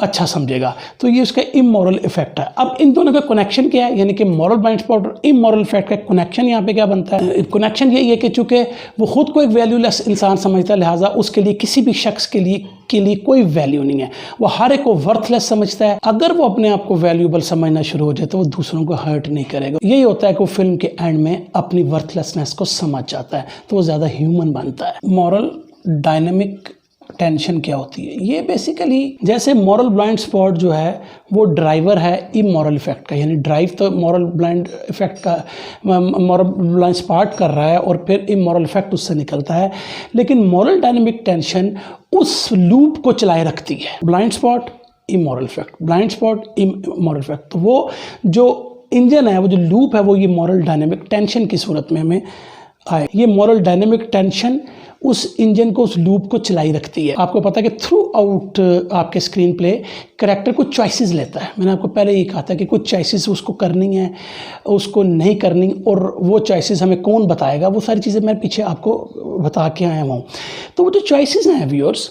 S1: अच्छा समझेगा। तो ये उसका इमोरल इफेक्ट है। अब इन दोनों का कनेक्शन क्या है, यानी कि मॉरल ब्लाइंड स्पॉट और इमोरल इफेक्ट का कनेक्शन यहाँ पे क्या बनता है। कनेक्शन यही है कि चूंकि वो खुद को एक वैल्यूलेस इंसान समझता है, लिहाजा उसके लिए किसी भी शख्स के लिए कोई वैल्यू नहीं है। वो हर एक को वर्थलेस समझता है। अगर वो अपने आप को वैल्यूएबल समझना शुरू हो जाए तो वो दूसरों को हर्ट नहीं करेगा। यही होता है कि वो फिल्म के एंड में अपनी वर्थलेसनेस को समझ जाता है, तो वो ज़्यादा ह्यूमन बनता है। मॉरल डायनेमिक टेंशन क्या होती है, ये बेसिकली जैसे मॉरल ब्लाइंड स्पॉट जो है वो ड्राइवर है इमोरल इफेक्ट का, यानी ड्राइव तो मॉरल ब्लाइंड इफेक्ट का मॉरल ब्लाइंड स्पॉट कर रहा है और फिर इमोरल इफेक्ट उससे निकलता है। लेकिन मॉरल डायनेमिक टेंशन उस लूप को चलाए रखती है। Blind spot immoral effect, blind spot immoral effect, तो वो जो इंजन है, वो जो लूप है, वो ये मॉरल डायनेमिक टेंशन की सूरत में हमें आए। ये मॉरल डायनेमिक टेंशन उस इंजन को, उस लूप को चलाई रखती है। आपको पता है कि थ्रू आउट आपके स्क्रीन प्ले कैरेक्टर कुछ चॉइसेस लेता है। मैंने आपको पहले ही कहा था कि कुछ चॉइसेस उसको करनी है, उसको नहीं करनी, और वो चॉइसेस हमें कौन बताएगा, वो सारी चीज़ें मैं पीछे आपको बता के आया हूँ। तो वो जो चॉइसेस हैं व्यूअर्स,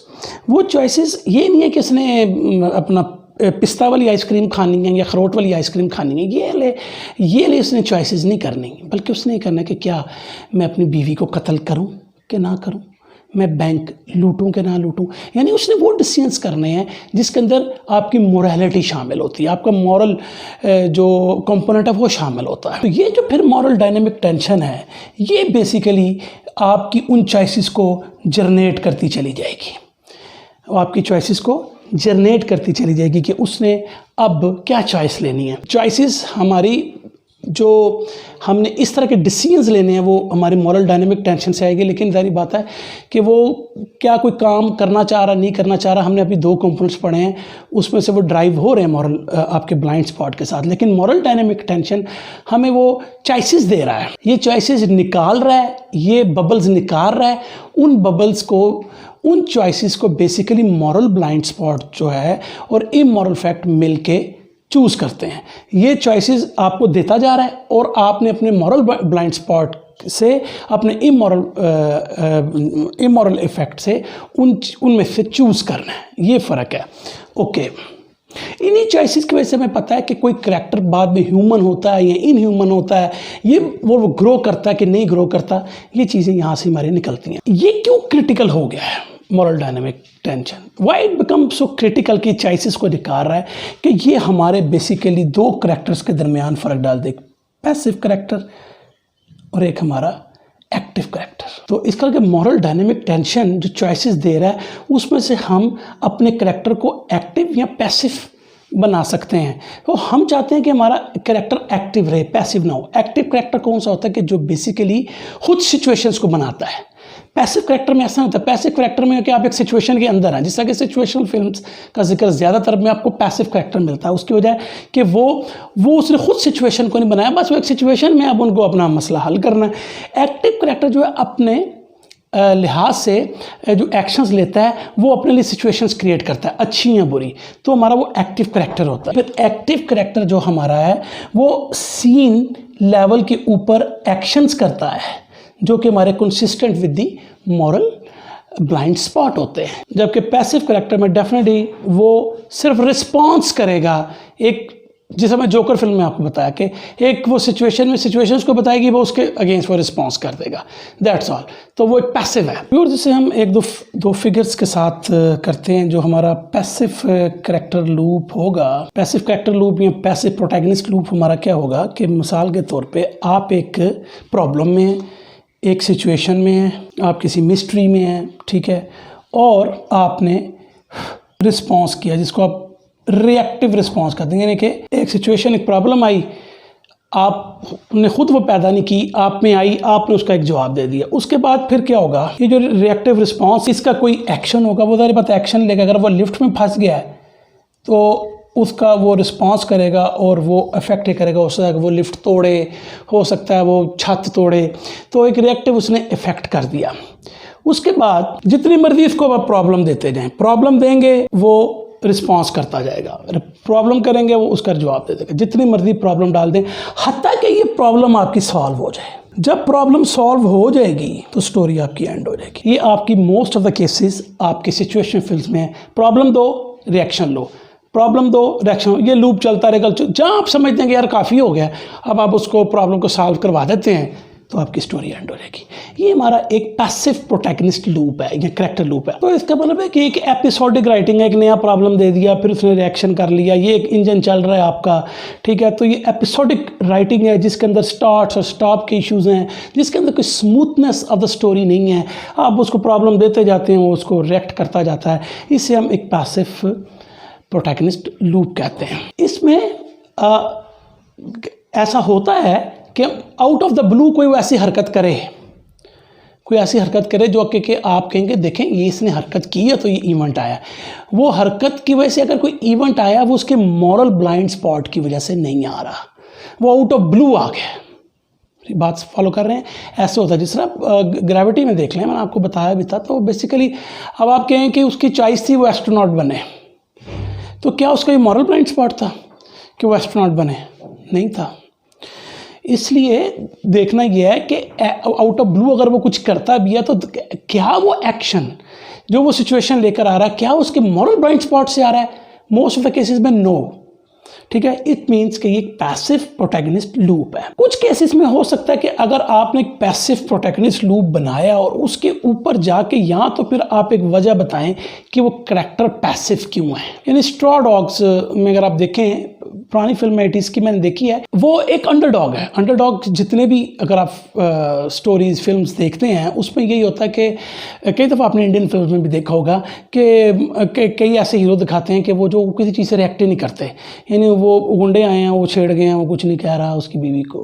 S1: वो चॉइसेस ये नहीं है कि उसने अपना पिस्ता वाली आइसक्रीम खानी है या अखरोट वाली आइसक्रीम खानी है, ये ले उसने चॉइसेस नहीं करनी, बल्कि उसने करना कि क्या मैं अपनी बीवी को कत्ल करूं कि ना करूं, मैं बैंक लूटूं कि ना लूटूं। यानी उसने वो डिसीजंस करने हैं जिसके अंदर आपकी मोरालिटी शामिल होती है, आपका मॉरल जो कंपोनेंट है वो शामिल होता है। तो ये जो फिर मॉरल डायनेमिक टेंशन है, ये बेसिकली आपकी उन चॉइसेस को जनरेट करती चली जाएगी, आपकी चॉइसेस को जनरेट करती चली जाएगी कि उसने अब क्या चॉइस लेनी है। चॉइसेस हमारी जो हमने इस तरह के डिसीजंस लेने हैं वो हमारी मॉरल डायनेमिक टेंशन से आएगी। लेकिन जारी बात है कि वो क्या कोई काम करना चाह रहा, नहीं करना चाह रहा, हमने अभी दो कंपोनेंट्स पढ़े हैं, उसमें से वो ड्राइव हो रहे हैं मॉरल आपके ब्लाइंड स्पॉट के साथ। लेकिन मॉरल डायनेमिक टेंशन हमें वो चॉइसेस दे रहा है, ये चॉइसेस निकाल रहा है, ये बबल्स निकाल रहा है। उन बबल्स को, उन चॉइसेस को बेसिकली मॉरल ब्लाइंड स्पॉट जो है और इमोरल फैक्ट मिलके चूज़ करते हैं। ये चॉइसेस आपको देता जा रहा है और आपने अपने मॉरल ब्लाइंड स्पॉट से, अपने इमोरल इफेक्ट से उनमें से चूज़ करना है। ये फ़र्क है। ओके, इन्हीं चॉइसेस की वजह से हमें पता है कि कोई करैक्टर बाद में ह्यूमन होता है या इनह्यूमन होता है, ये वो ग्रो करता है कि नहीं ग्रो करता, ये चीज़ें यहाँ से हमारे निकलती हैं। ये क्यों क्रिटिकल हो गया है moral dynamic tension, why it become so critical की चॉइसेस को दिखा रहा है कि ये हमारे बेसिकली दो करैक्टर्स के दरमियान फ़र्क डाल दे, पैसिव करैक्टर और एक हमारा एक्टिव करैक्टर। तो इस करके मॉरल डायनेमिक टेंशन जो चॉइसेस दे रहा है उसमें से हम अपने करैक्टर को एक्टिव या पैसिव बना सकते हैं। तो हम चाहते हैं कि हमारा करैक्टर एक्टिव रहे, पैसिव ना हो। एक्टिव करैक्टर कौन सा होता है कि जो बेसिकली खुद सिचुएशंस को बनाता है। पैसिव करैक्टर में ऐसा होता है, पैसिव करैक्टर में कि आप एक सिचुएशन के अंदर हैं, जिस तरह के सिचुएशनल फिल्म्स का जिक्र ज़्यादातर में आपको पैसिव करैक्टर मिलता है। उसकी वजह कि वो उसने खुद सिचुएशन को नहीं बनाया, बस वो एक सिचुएशन में अब उनको अपना मसला हल करना है। एक्टिव करैक्टर जो है अपने लिहाज से जो एक्शंस लेता है वो अपने लिए सिचुएशंस क्रिएट करता है, अच्छी या बुरी, तो हमारा वो एक्टिव करैक्टर होता है। फिर एक्टिव करैक्टर जो हमारा है वो सीन लेवल के ऊपर एक्शंस करता है जो कि हमारे consistent with the moral blind spot होते हैं। जबकि पैसिव करैक्टर में डेफिनेटली वो सिर्फ रिस्पॉन्स करेगा। एक जिस मैं जोकर फिल्म में आपको बताया कि एक वो सिचुएशंस को बताएगी, वो उसके अगेंस्ट वो रिस्पॉन्स कर देगा, दैट्स ऑल। तो वो एक पैसिव है। और जैसे हम एक दो फिगर्स के साथ करते हैं, जो हमारा पैसिव करैक्टर लूप होगा, पैसिव करैक्टर लूप या पैसिव प्रोटैगनिस्ट लूप हमारा क्या होगा कि मिसाल के तौर पे आप एक प्रॉब्लम में हैं, एक सिचुएशन में है, आप किसी मिस्ट्री में हैं, ठीक है, और आपने रिस्पॉन्स किया जिसको आप रिएक्टिव रिस्पॉन्स कहते हैं। यानी कि एक सिचुएशन, एक प्रॉब्लम आई, आपने खुद वो पैदा नहीं की, आप में आई, आपने उसका एक जवाब दे दिया। उसके बाद फिर क्या होगा, ये जो रिएक्टिव रिस्पॉन्स, इसका कोई एक्शन होगा, वो ज़ाहिर बात है एक्शन लेगा। अगर वो लिफ्ट में फंस गया है तो उसका वो रिस्पॉन्स करेगा और वो अफेक्ट करेगा। हो सकता है वो लिफ्ट तोड़े, हो सकता है वो छत तोड़े, तो एक रिएक्टिव उसने इफेक्ट कर दिया। उसके बाद जितनी मर्जी इसको आप प्रॉब्लम देते जाएं, प्रॉब्लम देंगे वो रिस्पॉन्स करता जाएगा, प्रॉब्लम करेंगे वो उसका जवाब दे देगा। जितनी मर्जी प्रॉब्लम डाल दें, हत्ता कि ये प्रॉब्लम आपकी सॉल्व हो जाए। जब प्रॉब्लम सॉल्व हो जाएगी तो स्टोरी आपकी एंड हो जाएगी। ये आपकी मोस्ट ऑफ द केसेस आपकी सिचुएशन फिल्म में है। प्रॉब्लम दो, रिएक्शन लो, प्रॉब्लम दो, रिएक्शन, ये लूप चलता रहेगा। जहाँ आप समझते हैं कि यार काफ़ी हो गया, अब आप उसको प्रॉब्लम को सॉल्व करवा देते हैं तो आपकी स्टोरी एंड हो जाएगी। ये हमारा एक पैसिव प्रोटैगनिस्ट लूप है या कैरेक्टर लूप है। तो इसका मतलब है कि एक एपिसोडिक राइटिंग है, एक नया प्रॉब्लम दे दिया, फिर उसने रिएक्शन कर लिया, ये एक इंजन चल रहा है आपका, ठीक है। तो ये एपिसोडिक राइटिंग है जिसके अंदर स्टार्ट्स और स्टॉप के इश्यूज़ हैं, जिसके अंदर कोई स्मूथनेस ऑफ द स्टोरी नहीं है। आप उसको प्रॉब्लम देते जाते हैं, वो उसको रिएक्ट करता जाता है। इसे हम एक पैसिव प्रोटैगनिस्ट लूप कहते हैं। इसमें ऐसा होता है कि आउट ऑफ द ब्लू कोई ऐसी हरकत करे, जो कि आप कहेंगे देखें ये इसने हरकत की है तो ये इवेंट आया। वो हरकत की वजह से अगर कोई इवेंट आया, वो उसके मॉरल ब्लाइंड स्पॉट की वजह से नहीं आ रहा, वो आउट ऑफ ब्लू आ गया। बात फॉलो कर रहे हैं? ऐसे होता है जिस तरह ग्रेविटी में देख लें, मैंने आपको बताया भी था। तो बेसिकली अब आप कहें कि उसकी चॉइस थी वो एस्ट्रोनॉट बने, तो क्या उसका ये मॉरल ब्लाइंड स्पॉट था कि वो एस्ट्रोनॉट बने? नहीं था। इसलिए देखना यह है कि आउट ऑफ ब्लू अगर वो कुछ करता भी है तो क्या वो एक्शन जो वो सिचुएशन लेकर आ रहा है, क्या उसके मॉरल ब्लाइंड स्पॉट से आ रहा है? मोस्ट ऑफ द केसेस में नो, ठीक है। इट मीन्स कि ये एक पैसिव प्रोटैगनिस्ट लूप है। कुछ केसेस में हो सकता है कि अगर आपने एक पैसिव प्रोटैगनिस्ट लूप बनाया और उसके ऊपर जाके या तो फिर आप एक वजह बताएं कि वो करैक्टर पैसिव क्यों है। यानी स्ट्रॉ डॉग्स में अगर आप देखें, पुरानी फिल्म 80s की मैंने देखी है, वो एक अंडरडॉग है। अंडरडॉग जितने भी अगर आप स्टोरीज फिल्म्स देखते हैं उसमें यही होता है कि कई दफ़ा आपने इंडियन फिल्म में भी देखा होगा कि कई ऐसे हीरो दिखाते हैं कि वो जो किसी चीज़ से रिएक्ट ही नहीं करते। यानी वो गुंडे आए हैं, वो छेड़ गए हैं, वो कुछ नहीं कह रहा उसकी बीवी को,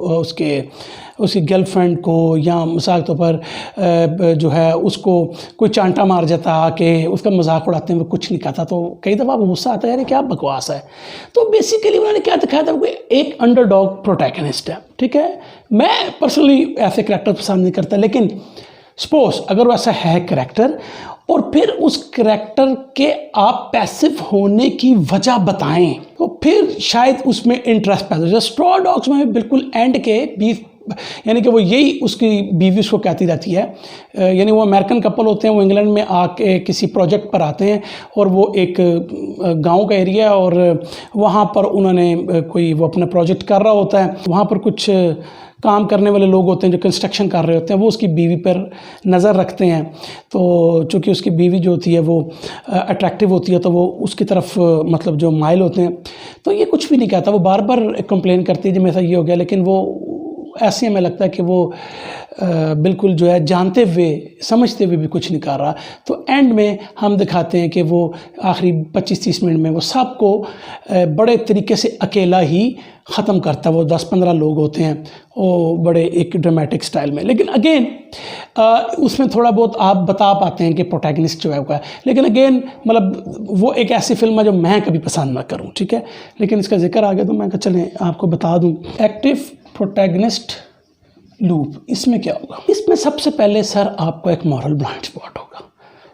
S1: उसकी गर्लफ्रेंड को, या मिसाल तौर पर जो है उसको कोई चांटा मार जाता आके उसका मजाक उड़ाते हैं, वो कुछ नहीं कहता। तो कई दफ़ा गुस्सा आता है यार क्या बकवास है। तो बेसिकली उन्होंने क्या दिखाया था, एक अंडरडॉग प्रोटैगनिस्ट है, ठीक है। मैं पर्सनली ऐसे करैक्टर पसंद नहीं करता, लेकिन सपोज अगर वैसा है करैक्टर और फिर उस करैक्टर के आप पैसिव होने की वजह बताएं तो फिर शायद उसमें इंटरेस्ट पैदा हो जाए। स्ट्रॉ डॉग्स में बिल्कुल एंड के 20 यानी कि वो यही उसकी बीवी उसको कहती रहती है, यानी वो अमेरिकन कपल होते हैं, वो इंग्लैंड में आके किसी प्रोजेक्ट पर आते हैं और वो एक गांव का एरिया है और वहाँ पर उन्होंने कोई वो अपना प्रोजेक्ट कर रहा होता है। वहाँ पर कुछ काम करने वाले लोग होते हैं जो कंस्ट्रक्शन कर रहे होते हैं, वो उसकी बीवी पर नज़र रखते हैं। तो चूँकि उसकी बीवी जो होती है वो अट्रैक्टिव होती है तो वो उसकी तरफ मतलब जो माइल होते हैं। तो ये कुछ भी नहीं कहता, वो बार बार कंप्लेन करती है जी मेरे साथ ये हो गया, लेकिन वो ऐसे हमें लगता है कि वो बिल्कुल जो है जानते हुए समझते हुए भी कुछ नहीं कर रहा। तो एंड में हम दिखाते हैं कि वो आखिरी 25-30 मिनट में वो सबको बड़े तरीके से अकेला ही ख़त्म करता है। वो 10-15 लोग होते हैं, वो बड़े एक ड्रामेटिक स्टाइल में। लेकिन अगेन उसमें थोड़ा बहुत आप बता पाते हैं कि प्रोटैगनिस्ट जो है वो है, लेकिन अगेन मतलब वो एक ऐसी फिल्म है जो मैं कभी पसंद ना करूं, ठीक है। लेकिन इसका जिक्र आ गया तो मैं चलें आपको बता दूं। एक्टिव प्रोटैगनिस्ट लूप, इसमें क्या होगा? इसमें सबसे पहले सर आपको एक मॉरल ब्लाइंड स्पॉट होगा,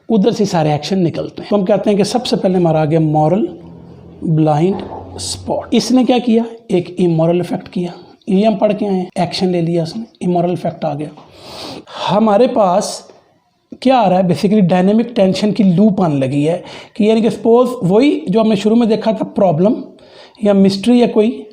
S1: उधर से सारे एक्शन निकलते हैं। तो हम कहते हैं कि सबसे पहले हमारा आ गया मॉरल ब्लाइंड स्पॉट। इसने क्या किया? एक इमोरल इफेक्ट किया, ये हम पढ़ के आए, एक्शन ले लिया उसने, इमोरल इफेक्ट आ गया। हमारे पास क्या आ रहा है? बेसिकली डायनेमिक टेंशन की लूप आने लगी है कि यानी कि सपोज वही जो हमने शुरू में देखा था प्रॉब्लम या मिस्ट्री या कोई,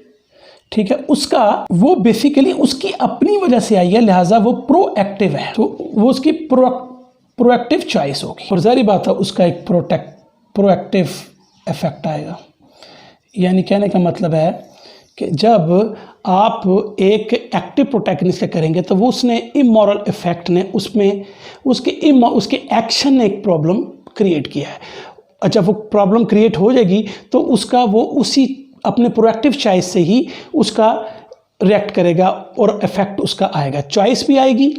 S1: ठीक है, उसका वो बेसिकली उसकी अपनी वजह से आई है, लिहाजा वो प्रोएक्टिव है, तो वो उसकी प्रोएक्टिव चॉइस होगी और ज़ाहिर बात है उसका एक प्रोएक्टिव इफेक्ट आएगा। यानी कहने का मतलब है कि जब आप एक एक्टिव प्रोटैगनिस्ट करेंगे तो वो उसने इमोरल इफेक्ट ने उसमें उसके एक्शन ने एक प्रॉब्लम क्रिएट किया है। अच्छा, वो प्रॉब्लम क्रिएट हो जाएगी तो उसका वो उसी अपने प्रोएक्टिव चॉइस से ही उसका रिएक्ट करेगा और इफेक्ट उसका आएगा। चॉइस भी आएगी,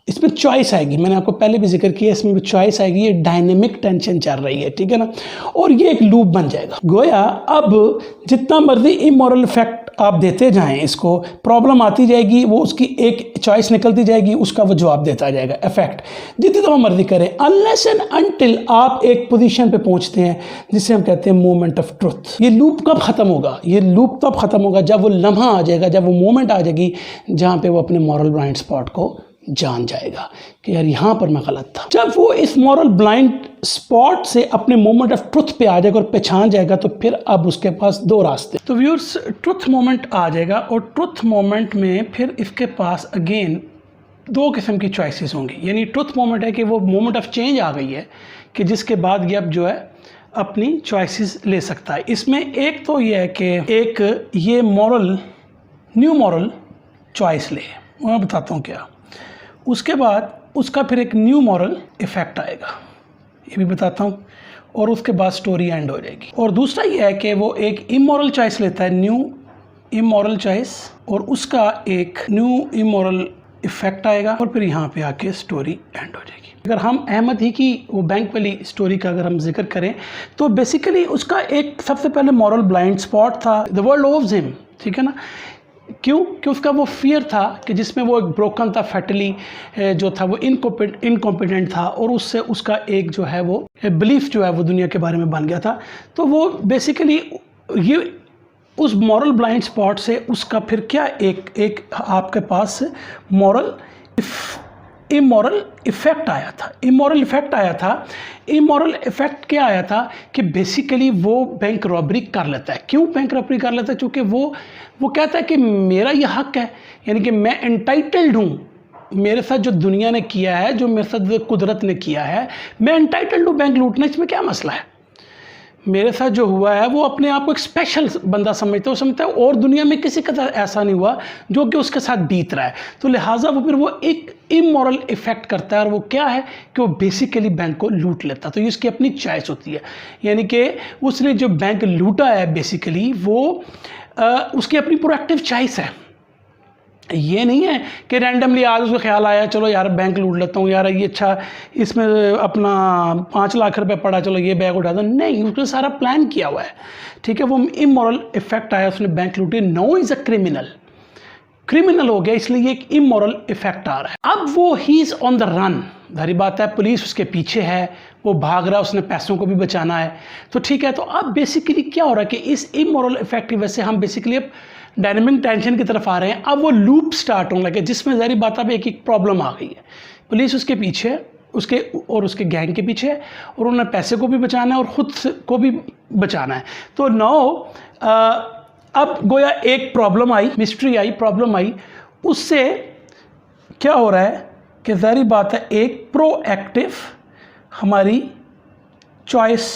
S1: इसमें चॉइस आएगी, मैंने आपको पहले भी जिक्र किया, इसमें भी चॉइस आएगी। ये डायनेमिक टेंशन चल रही है, ठीक है ना, और ये एक लूप बन जाएगा। गोया अब जितना मर्जी इमोरल इफेक्ट आप देते जाएं, इसको प्रॉब्लम आती जाएगी, वो उसकी एक चॉइस निकलती जाएगी, उसका वो जवाब देता जाएगा इफेक्ट, जितनी दफ़ा मर्जी करें, अनलेस एंड अनटिल आप एक पोजीशन पे पहुंचते हैं जिसे हम कहते हैं मोमेंट ऑफ ट्रुथ। ये लूप कब ख़त्म होगा? ये लूप तब ख़त्म होगा जब वो लम्हा आ जाएगा, जब वो मोमेंट आ जाएगी जहाँ पे वो अपने मॉरल ब्लाइंड स्पॉट को जान जाएगा कि यार यहाँ पर मैं गलत था। जब वो इस मॉरल ब्लाइंड स्पॉट से अपने मोमेंट ऑफ ट्रुथ पे आ जाएगा और पहचान जाएगा, तो फिर अब उसके पास दो रास्ते। तो व्यूअर्स, ट्रुथ मोमेंट आ जाएगा और ट्रुथ मोमेंट में फिर इसके पास अगेन दो किस्म की चॉइसेस होंगी। यानी ट्रुथ मोमेंट है कि वो मोमेंट ऑफ चेंज आ गई है कि जिसके बाद ये अब जो है अपनी चॉइसेस ले सकता है। इसमें एक तो ये है कि एक ये मॉरल न्यू मॉरल चॉइस ले, मैं बताता हूँ क्या। उसके बाद उसका फिर एक न्यू मॉरल इफेक्ट आएगा, ये भी बताता हूँ, और उसके बाद स्टोरी एंड हो जाएगी। और दूसरा ये है कि वो एक इमोरल चॉइस लेता है, न्यू इमोरल चॉइस, और उसका एक न्यू इमोरल इफेक्ट आएगा, और फिर यहाँ पे आके स्टोरी एंड हो जाएगी। अगर हम अहमद ही की वो बैंक वाली स्टोरी का अगर हम जिक्र करें, तो बेसिकली उसका एक सबसे पहले मॉरल ब्लाइंड स्पॉट था, द वर्ल्ड लोव्स हिम, ठीक है ना। क्यों? कि उसका वो फियर था कि जिसमें वो एक ब्रोकन था, फैटली जो था वो इनकॉम्पिटेंट था, और उससे उसका एक जो है वो बिलीफ जो है वो दुनिया के बारे में बन गया था। तो वो बेसिकली ये उस मॉरल ब्लाइंड स्पॉट से उसका फिर क्या एक आपके पास मॉरल इमोरल इफेक्ट आया था। इमोरल इफेक्ट आया था। इमोरल इफेक्ट क्या आया था कि बेसिकली वो बैंक रॉबरी कर लेता है। क्यों बैंक रॉबरी कर लेता है? क्योंकि वो कहता है कि मेरा ये हक है, यानी कि मैं एंटाइटल्ड हूँ, मेरे साथ जो दुनिया ने किया है, जो मेरे साथ कुदरत ने किया है, मैं एंटाइटल्ड हूँ बैंक लूटने, इसमें क्या मसला है। मेरे साथ जो हुआ है वो अपने आप को एक स्पेशल बंदा समझता है और दुनिया में किसी का ऐसा नहीं हुआ जो कि उसके साथ बीत रहा है। तो लिहाजा वो फिर वो एक इमोरल इफेक्ट करता है, और वो क्या है कि वो बेसिकली बैंक को लूट लेता है। तो ये उसकी अपनी चॉइस होती है, यानी कि उसने जो बैंक लूटा है बेसिकली वो उसकी अपनी प्रोएक्टिव चॉइस है। ये नहीं है कि रैंडमली आज उसको ख्याल आया चलो यार बैंक लूट लेता हूँ, यार ये अच्छा इसमें अपना 5 लाख रुपए पड़ा, चलो ये बैग उठा दो। नहीं, उसने सारा प्लान किया हुआ है, ठीक है। वो इमोरल इफेक्ट आया, उसने बैंक लूटी, नो इज़ अ क्रिमिनल हो गया, इसलिए एक इमोरल इफेक्ट आ रहा है। अब वो he is on the run, जाहिर बात है पुलिस उसके पीछे है, वो भाग रहा है, उसने पैसों को भी बचाना है, तो ठीक है। तो अब बेसिकली क्या हो रहा है कि इस इमोरल इफेक्ट की वजह से हम बेसिकली अब डायनेमिक टेंशन की तरफ आ रहे हैं। अब वो लूप स्टार्ट होने लगे जिसमें ज़ाहिर बात है एक प्रॉब्लम आ गई है। पुलिस उसके पीछे, उसके गैंग के पीछे, और उन्हें पैसे को भी बचाना है और ख़ुद को भी बचाना है। तो नाउ अब गोया एक प्रॉब्लम आई, प्रॉब्लम आई, उससे क्या हो रहा है कि ज़ाहिर बात है एक प्रोएक्टिव हमारी चॉइस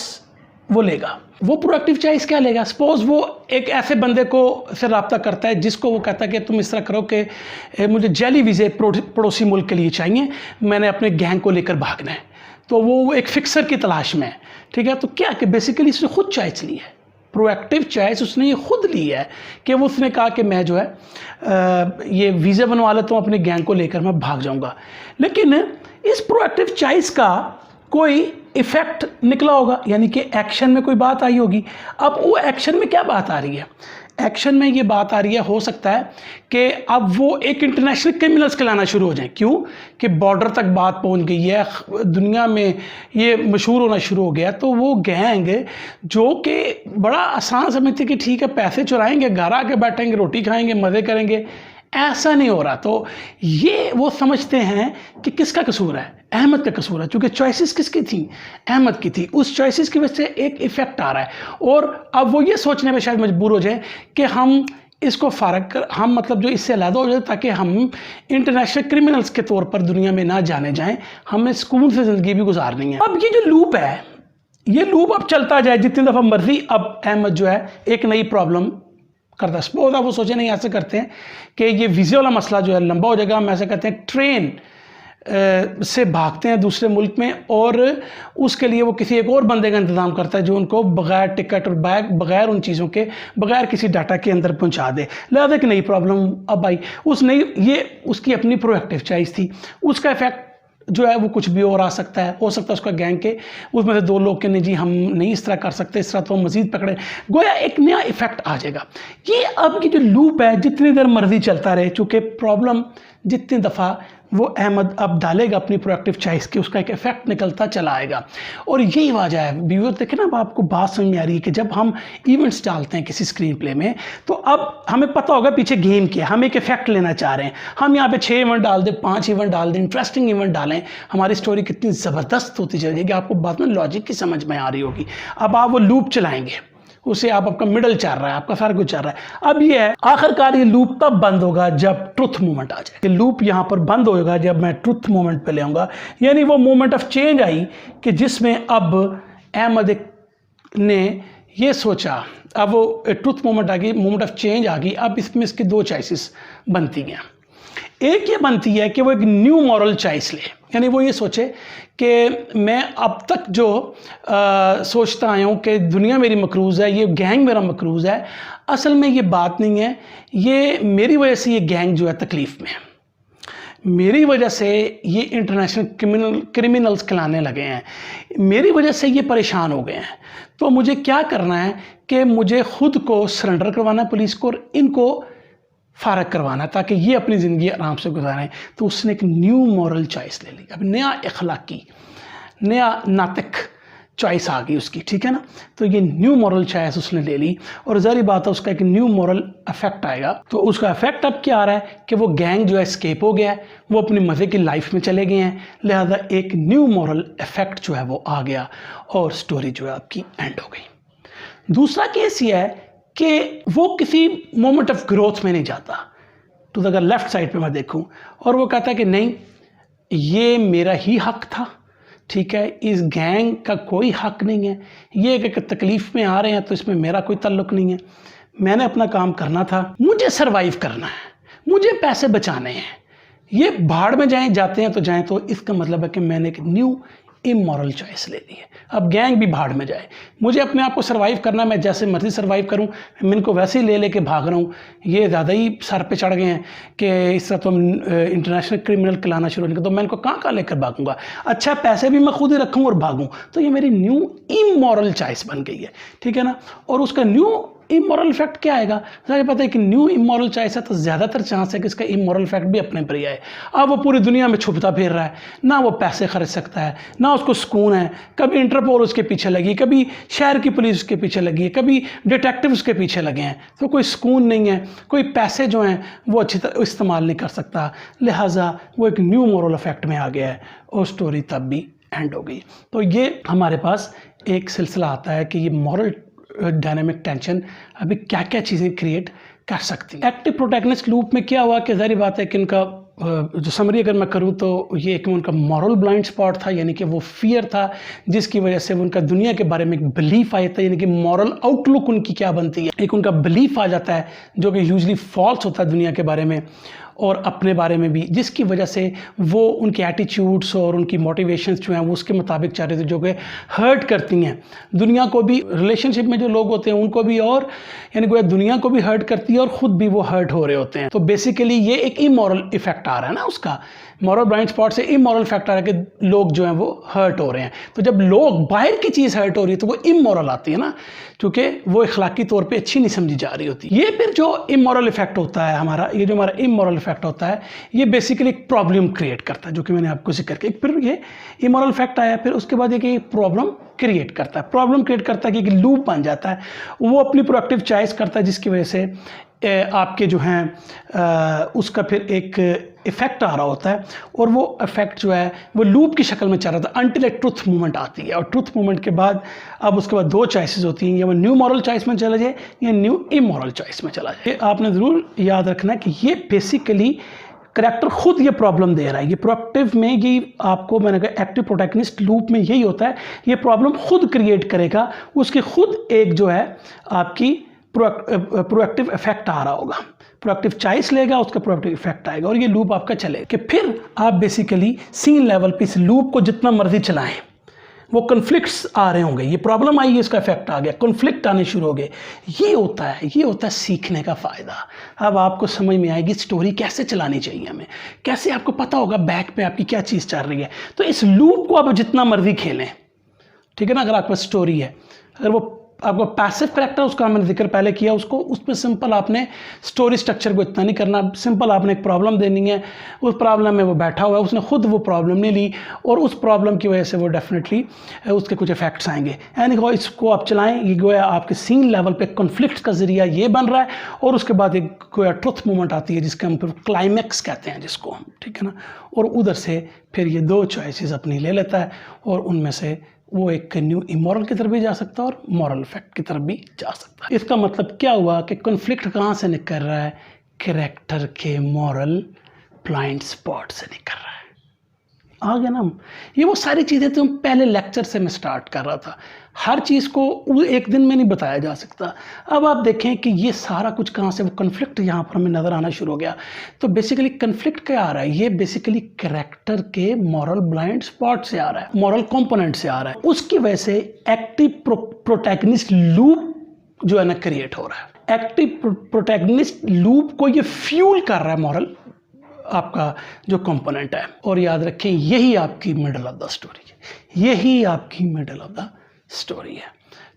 S1: वो लेगा। वो प्रोएक्टिव चॉइस क्या लेगा? सपोज वो एक ऐसे बंदे को से रब्ता करता है जिसको वो कहता है कि तुम इस तरह करो कि मुझे जैली वीज़े पड़ोसी मुल्क के लिए चाहिए, मैंने अपने गैंग को लेकर भागना है। तो वो एक फिक्सर की तलाश में है, ठीक है। तो क्या कि बेसिकली उसने खुद चॉइस ली है, प्रोएक्टिव चॉइस उसने ये खुद ली है कि वो उसने कहा कि मैं जो है ये वीज़ा बनवा लेता हूँ, अपने गैंग को लेकर मैं भाग जाऊँगा। लेकिन इस प्रोएक्टिव चॉइस का कोई इफेक्ट निकला होगा, यानी कि एक्शन में कोई बात आई होगी। अब वो एक्शन में क्या बात आ रही है? एक्शन में ये बात आ रही है, हो सकता है कि अब वो एक इंटरनेशनल क्रिमिनल्स कहलाना शुरू हो जाए। क्यों कि बॉर्डर तक बात पहुंच गई है, दुनिया में ये मशहूर होना शुरू हो गया। तो वो गैंग जो कि बड़ा आसान समझते कि ठीक है पैसे चुराएंगे, घर आके बैठेंगे, रोटी खाएंगे, मज़े करेंगे, ऐसा नहीं हो रहा। तो ये वो समझते हैं कि किसका कसूर है? अहमद का कसूर है, क्योंकि चॉइसेस किसकी थी? अहमद की थी। उस चॉइसेस की वजह से एक इफेक्ट आ रहा है, और अब वो ये सोचने में शायद मजबूर हो जाए कि हम इसको फारग कर, हम मतलब जो इससे अलग हो जाए ताकि हम इंटरनेशनल क्रिमिनल्स के तौर पर दुनिया में ना जाने जाएं, हमें सुकून से ज़िंदगी भी गुजारनी है। अब ये जो लूप है, ये लूप अब चलता जाए जितनी दफ़ा मर्जी। अब अहमद जो है एक नई प्रॉब्लम करता है। सपोज आप वो सोचे नहीं, ऐसे करते हैं कि ये वीज़े वाला मसला जो है लंबा हो जाएगा, हम ऐसे कहते हैं ट्रेन से भागते हैं दूसरे मुल्क में, और उसके लिए वो किसी एक और बंदे का इंतज़ाम करता है जो उनको बग़ैर टिकट और बग़ैर उन चीज़ों के, बग़ैर किसी डाटा के अंदर पहुंचा दे। लिहाजा एक नई प्रॉब्लम अब आई, उस नई, ये उसकी अपनी प्रोएक्टिव चॉइस थी, उसका इफेक्ट जो है वो कुछ भी और आ सकता है। हो सकता है उसका गैंग के उसमें से 2 लोग के नहीं जी हम नहीं इस तरह कर सकते, इस तरह तो हम मज़ीद पकड़े, गोया एक नया इफेक्ट आ जाएगा। ये अब की जो लूप है जितनी देर मर्जी चलता रहे, चूँकि प्रॉब्लम जितनी दफ़ा वो अहमद अब डालेगा अपनी प्रोएक्टिव चॉइस की, उसका एक इफेक्ट निकलता चला आएगा। और यही वजह है व्यूअर, देखें ना, अब आपको बात समझ में आ रही है कि जब हम इवेंट्स डालते हैं किसी स्क्रीन प्ले में, तो अब हमें पता होगा पीछे गेम क्या है, हम एक इफेक्ट लेना चाह रहे हैं। हम यहाँ पे 6 इवेंट डाल दें, 5 इवेंट डाल दें, इंटरेस्टिंग इवेंट डालें, हमारी स्टोरी कितनी ज़बरदस्त होती चली जाएगी, आपको बात में लॉजिक की समझ में आ रही होगी। अब आप वो लूप चलाएंगे, उसे आपका मिडल चल रहा है, आपका सारा कुछ चल रहा है। अब ये है आखिरकार ये लूप तब बंद होगा जब ट्रुथ मोमेंट आ जाए। लूप यहाँ पर बंद होगा जब मैं ट्रुथ मोमेंट पे ले आऊँगा, यानी वो मोमेंट ऑफ चेंज आई कि जिसमें अब अहमद ने ये सोचा, अब वो ट्रुथ मोमेंट आ गई, मोमेंट ऑफ चेंज आ गई। अब इसमें इसकी 2 चॉइसेस बनती हैं। एक ये बनती है कि वो एक न्यू मॉरल चॉइस ले, यानी वो ये सोचे कि मैं अब तक जो सोचता आया हूँ कि दुनिया मेरी मकरूज़ है, ये गैंग मेरा मकरूज़ है, असल में ये बात नहीं है, ये मेरी वजह से ये गैंग जो है तकलीफ़ में है, मेरी वजह से ये इंटरनेशनल क्रिमिनल्स खिलाने लगे हैं, मेरी वजह से ये परेशान हो गए हैं। तो मुझे क्या करना है कि मुझे ख़ुद को सरेंडर करवाना है पुलिस को, और इनको फ़ारग करवाना ताकि ये अपनी ज़िंदगी आराम से गुजारें। तो उसने एक न्यू मॉरल चॉइस ले ली, अब नया अखलाकी, नया नातिक चॉइस आ गई उसकी, ठीक है ना। तो ये न्यू मॉरल चॉइस उसने ले ली, और ज़ाहिर बात है उसका एक न्यू मॉरल इफेक्ट आएगा। तो उसका इफेक्ट अब क्या आ रहा है कि वो गैंग जो है स्केप हो गया है, वो अपनी मज़े की लाइफ में चले गए हैं, लिहाजा एक न्यू मॉरल इफेक्ट जो है वो आ गया, और स्टोरी जो है आपकी एंड हो गई। दूसरा केस ये है कि वो किसी मोमेंट ऑफ ग्रोथ में नहीं जाता। तो अगर लेफ़्ट साइड पे मैं देखूं और वो कहता है कि नहीं, ये मेरा ही हक था, ठीक है, इस गैंग का कोई हक नहीं है, ये एक तकलीफ़ में आ रहे हैं तो इसमें मेरा कोई ताल्लुक़ नहीं है, मैंने अपना काम करना था, मुझे सरवाइव करना है, मुझे पैसे बचाने हैं, ये भाड़ में जाते हैं तो जाएं। तो इसका मतलब है कि मैंने एक न्यू इमोरल चॉइस ले ली है। अब गैंग भी भाड़ में जाए, मुझे अपने आप को सर्वाइव करना, मैं जैसे मर्जी सर्वाइव करूं, मैं इनको वैसे ही लेके भाग रहा हूं, ये ज़्यादा ही सर पे चढ़ गए हैं कि इस तरह तो हम इंटरनेशनल क्रिमिनल खिलाना शुरू नहीं कर, तो मैं इनको कहाँ लेकर भागूंगा, अच्छा पैसे भी मैं खुद ही रखूँ और भागूँ। तो ये मेरी न्यू इमोरल चॉइस बन गई है, ठीक है ना। और उसका न्यू इमोरल इफेक्ट क्या आएगा, मुझे पता है कि न्यू इमोरल चॉइस है तो ज़्यादातर चांस है कि इसका इमोरल इफेक्ट भी अपने पर ही आए। अब वो पूरी दुनिया में छुपता फिर रहा है, ना वो पैसे खर्च सकता है, ना उसको सुकून है, कभी इंटरपोल उसके पीछे लगी, कभी शहर की पुलिस उसके पीछे लगी है, कभी डिटेक्टिव उसके पीछे लगे हैं, तो कोई सुकून नहीं है, कोई पैसे जो हैं वो अच्छी तरह इस्तेमाल नहीं कर सकता, लिहाजा वो एक न्यू मोरल इफेक्ट में आ गया है और स्टोरी तब भी एंड हो गई। तो ये हमारे पास एक सिलसिला आता है कि ये मॉरल डायनामिक टेंशन अभी क्या क्या चीज़ें क्रिएट कर सकती है। एक्टिव प्रोटैगनिस्ट लूप में क्या हुआ कि ज़ाहिर बात है कि इनका जो समरी अगर मैं करूं तो ये एक उनका मॉरल ब्लाइंड स्पॉट था, यानी कि वो फियर था जिसकी वजह से उनका दुनिया के बारे में एक बिलीफ आया था, यानी कि मॉरल आउटलुक उनकी क्या बनती है, एक उनका बिलीफ आ जाता है जो कि यूजली फॉल्स होता है दुनिया के बारे में और अपने बारे में भी, जिसकी वजह से वो उनके एटीट्यूड्स और उनकी मोटिवेशंस जो हैं वो उसके मुताबिक चल रहे थे, जो कि हर्ट करती हैं दुनिया को भी, रिलेशनशिप में जो लोग होते हैं उनको भी, और यानी कि दुनिया को भी हर्ट करती है और ख़ुद भी वो हर्ट हो रहे होते हैं। तो बेसिकली ये एक इमोरल इफेक्ट आ रहा है ना, उसका मॉरल ब्लाइंड स्पॉट से इमोरल फैक्टर है कि लोग जो हैं वो हर्ट हो रहे हैं। तो जब लोग बाहर की चीज़ हर्ट हो रही है तो वो इमोरल आती है ना, क्योंकि वो अखलाकी तौर पे अच्छी नहीं समझी जा रही होती। ये फिर जो इमोरल इफेक्ट होता है हमारा, ये जो हमारा इमोरल इफेक्ट होता है, ये बेसिकली एक प्रॉब्लम क्रिएट करता है, जो कि मैंने आपको जिक्र किया। फिर ये इमोरल इफेक्ट आया, फिर उसके बाद ये प्रॉब्लम क्रिएट करता है, प्रॉब्लम क्रिएट करता है कि लूप बन जाता है, वो अपनी प्रोएक्टिव चॉइस करता है जिसकी वजह से आपके जो हैं उसका फिर एक इफ़ेक्ट आ रहा होता है, और वो इफ़ेक्ट जो है वो लूप की शक्ल में चल रहा था अनटिल एक ट्रुथ मूवमेंट आती है। और ट्रुथ मूवमेंट के बाद अब उसके बाद 2 चॉइसेस होती हैं, या वो न्यू मॉरल चॉइस में चला जाए या न्यू इमोरल चॉइस में चला जाए। आपने ज़रूर याद रखना है कि ये बेसिकली करैक्टर खुद ये प्रॉब्लम दे रहा है। ये प्रोएक्टिव में ये आपको मैंने कहा एक्टिव प्रोटैगनिस्ट लूप में यही होता है, ये प्रॉब्लम खुद क्रिएट करेगा, उसकी खुद एक जो है आपकी प्रोएक्टिव इफेक्ट आ रहा होगा, प्रोएक्टिव चॉइस लेगा, उसका प्रोएक्टिव इफेक्ट आएगा और ये लूप आपका चलेगा कि फिर आप बेसिकली सीन लेवल पे इस लूप को जितना मर्जी चलाएं, वो कन्फ्लिक्ट्स आ रहे होंगे, ये प्रॉब्लम आई है, इसका इफेक्ट आ गया, कन्फ्लिक्ट आने शुरू हो गए। ये होता है सीखने का फ़ायदा। अब आपको समझ में आएगी स्टोरी कैसे चलानी चाहिए हमें, कैसे आपको पता होगा बैक पे आपकी क्या चीज़ चल रही है। तो इस लूप को आप जितना मर्जी खेलें, ठीक है ना। अगर आपके पास स्टोरी है, अगर वो आपका पैसिव करेक्टर, उसका मैंने जिक्र पहले किया, उसको उस पर सिंपल आपने स्टोरी स्ट्रक्चर को इतना नहीं करना, सिंपल आपने एक प्रॉब्लम देनी है, उस प्रॉब्लम में वो बैठा हुआ है, उसने खुद वो प्रॉब्लम नहीं ली और उस प्रॉब्लम की वजह से वो डेफिनेटली उसके कुछ इफेक्ट्स आएंगे। यानी कि इसको आप चलाएं, ये गोया आपके सीन लेवल पे कॉन्फ्लिक्ट का जरिया ये बन रहा है और उसके बाद एक गोया ट्रुथ मूवमेंट आती है जिसके हम क्लाइमैक्स कहते हैं जिसको हम, ठीक है ना। और उधर से फिर ये दो चॉइसेस अपनी ले लेता है और उनमें से वो एक न्यू इमोरल की तरफ भी जा सकता है और मॉरल इफेक्ट की तरफ भी जा सकता है। इसका मतलब क्या हुआ कि कॉन्फ्लिक्ट कहाँ से निकल रहा है, कैरेक्टर के मॉरल ब्लाइंड स्पॉट से निकल रहा है। आ गया ना। ये वो सारी चीज़ें तो पहले लेक्चर से मैं स्टार्ट कर रहा था, हर चीज़ को एक दिन में नहीं बताया जा सकता। अब आप देखें कि ये सारा कुछ कहाँ से, वो कन्फ्लिक्ट यहाँ पर हमें नज़र आना शुरू हो गया। तो बेसिकली कन्फ्लिक्ट क्या आ रहा है, ये बेसिकली कैरेक्टर के मॉरल ब्लाइंड स्पॉट से आ रहा है, मॉरल कंपोनेंट से आ रहा है। उसकी वजह से एक्टिव प्रोटैगनिस्ट लूप जो है ना क्रिएट हो रहा है। एक्टिव प्रोटैगनिस्ट लूप को ये फ्यूल कर रहा है मॉरल आपका जो कंपोनेंट है। और याद रखें यही आपकी मिडल ऑफ द स्टोरी है, यही आपकी मिडल ऑफ द स्टोरी है।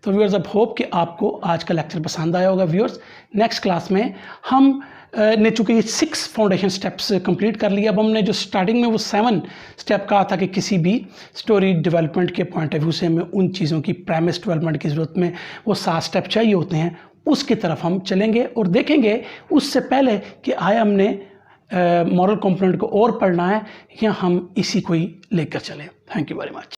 S1: तो व्यूअर्स, अब होप कि आपको आज का लेक्चर पसंद आया होगा। व्यूअर्स, नेक्स्ट क्लास में हम ने चूँकि ये 6 फाउंडेशन स्टेप्स कंप्लीट कर लिया, अब हमने जो स्टार्टिंग में वो 7 स्टेप कहा था कि किसी भी स्टोरी डेवलपमेंट के पॉइंट ऑफ व्यू से हमें उन चीज़ों की प्रेमिस डेवलपमेंट की ज़रूरत में वो 7 स्टेप चाहिए होते हैं, उसकी तरफ हम चलेंगे और देखेंगे उससे पहले कि आया हमने मॉरल कंपोनेंट को और पढ़ना है या हम इसी को ही लेकर चलें। Thank you very much.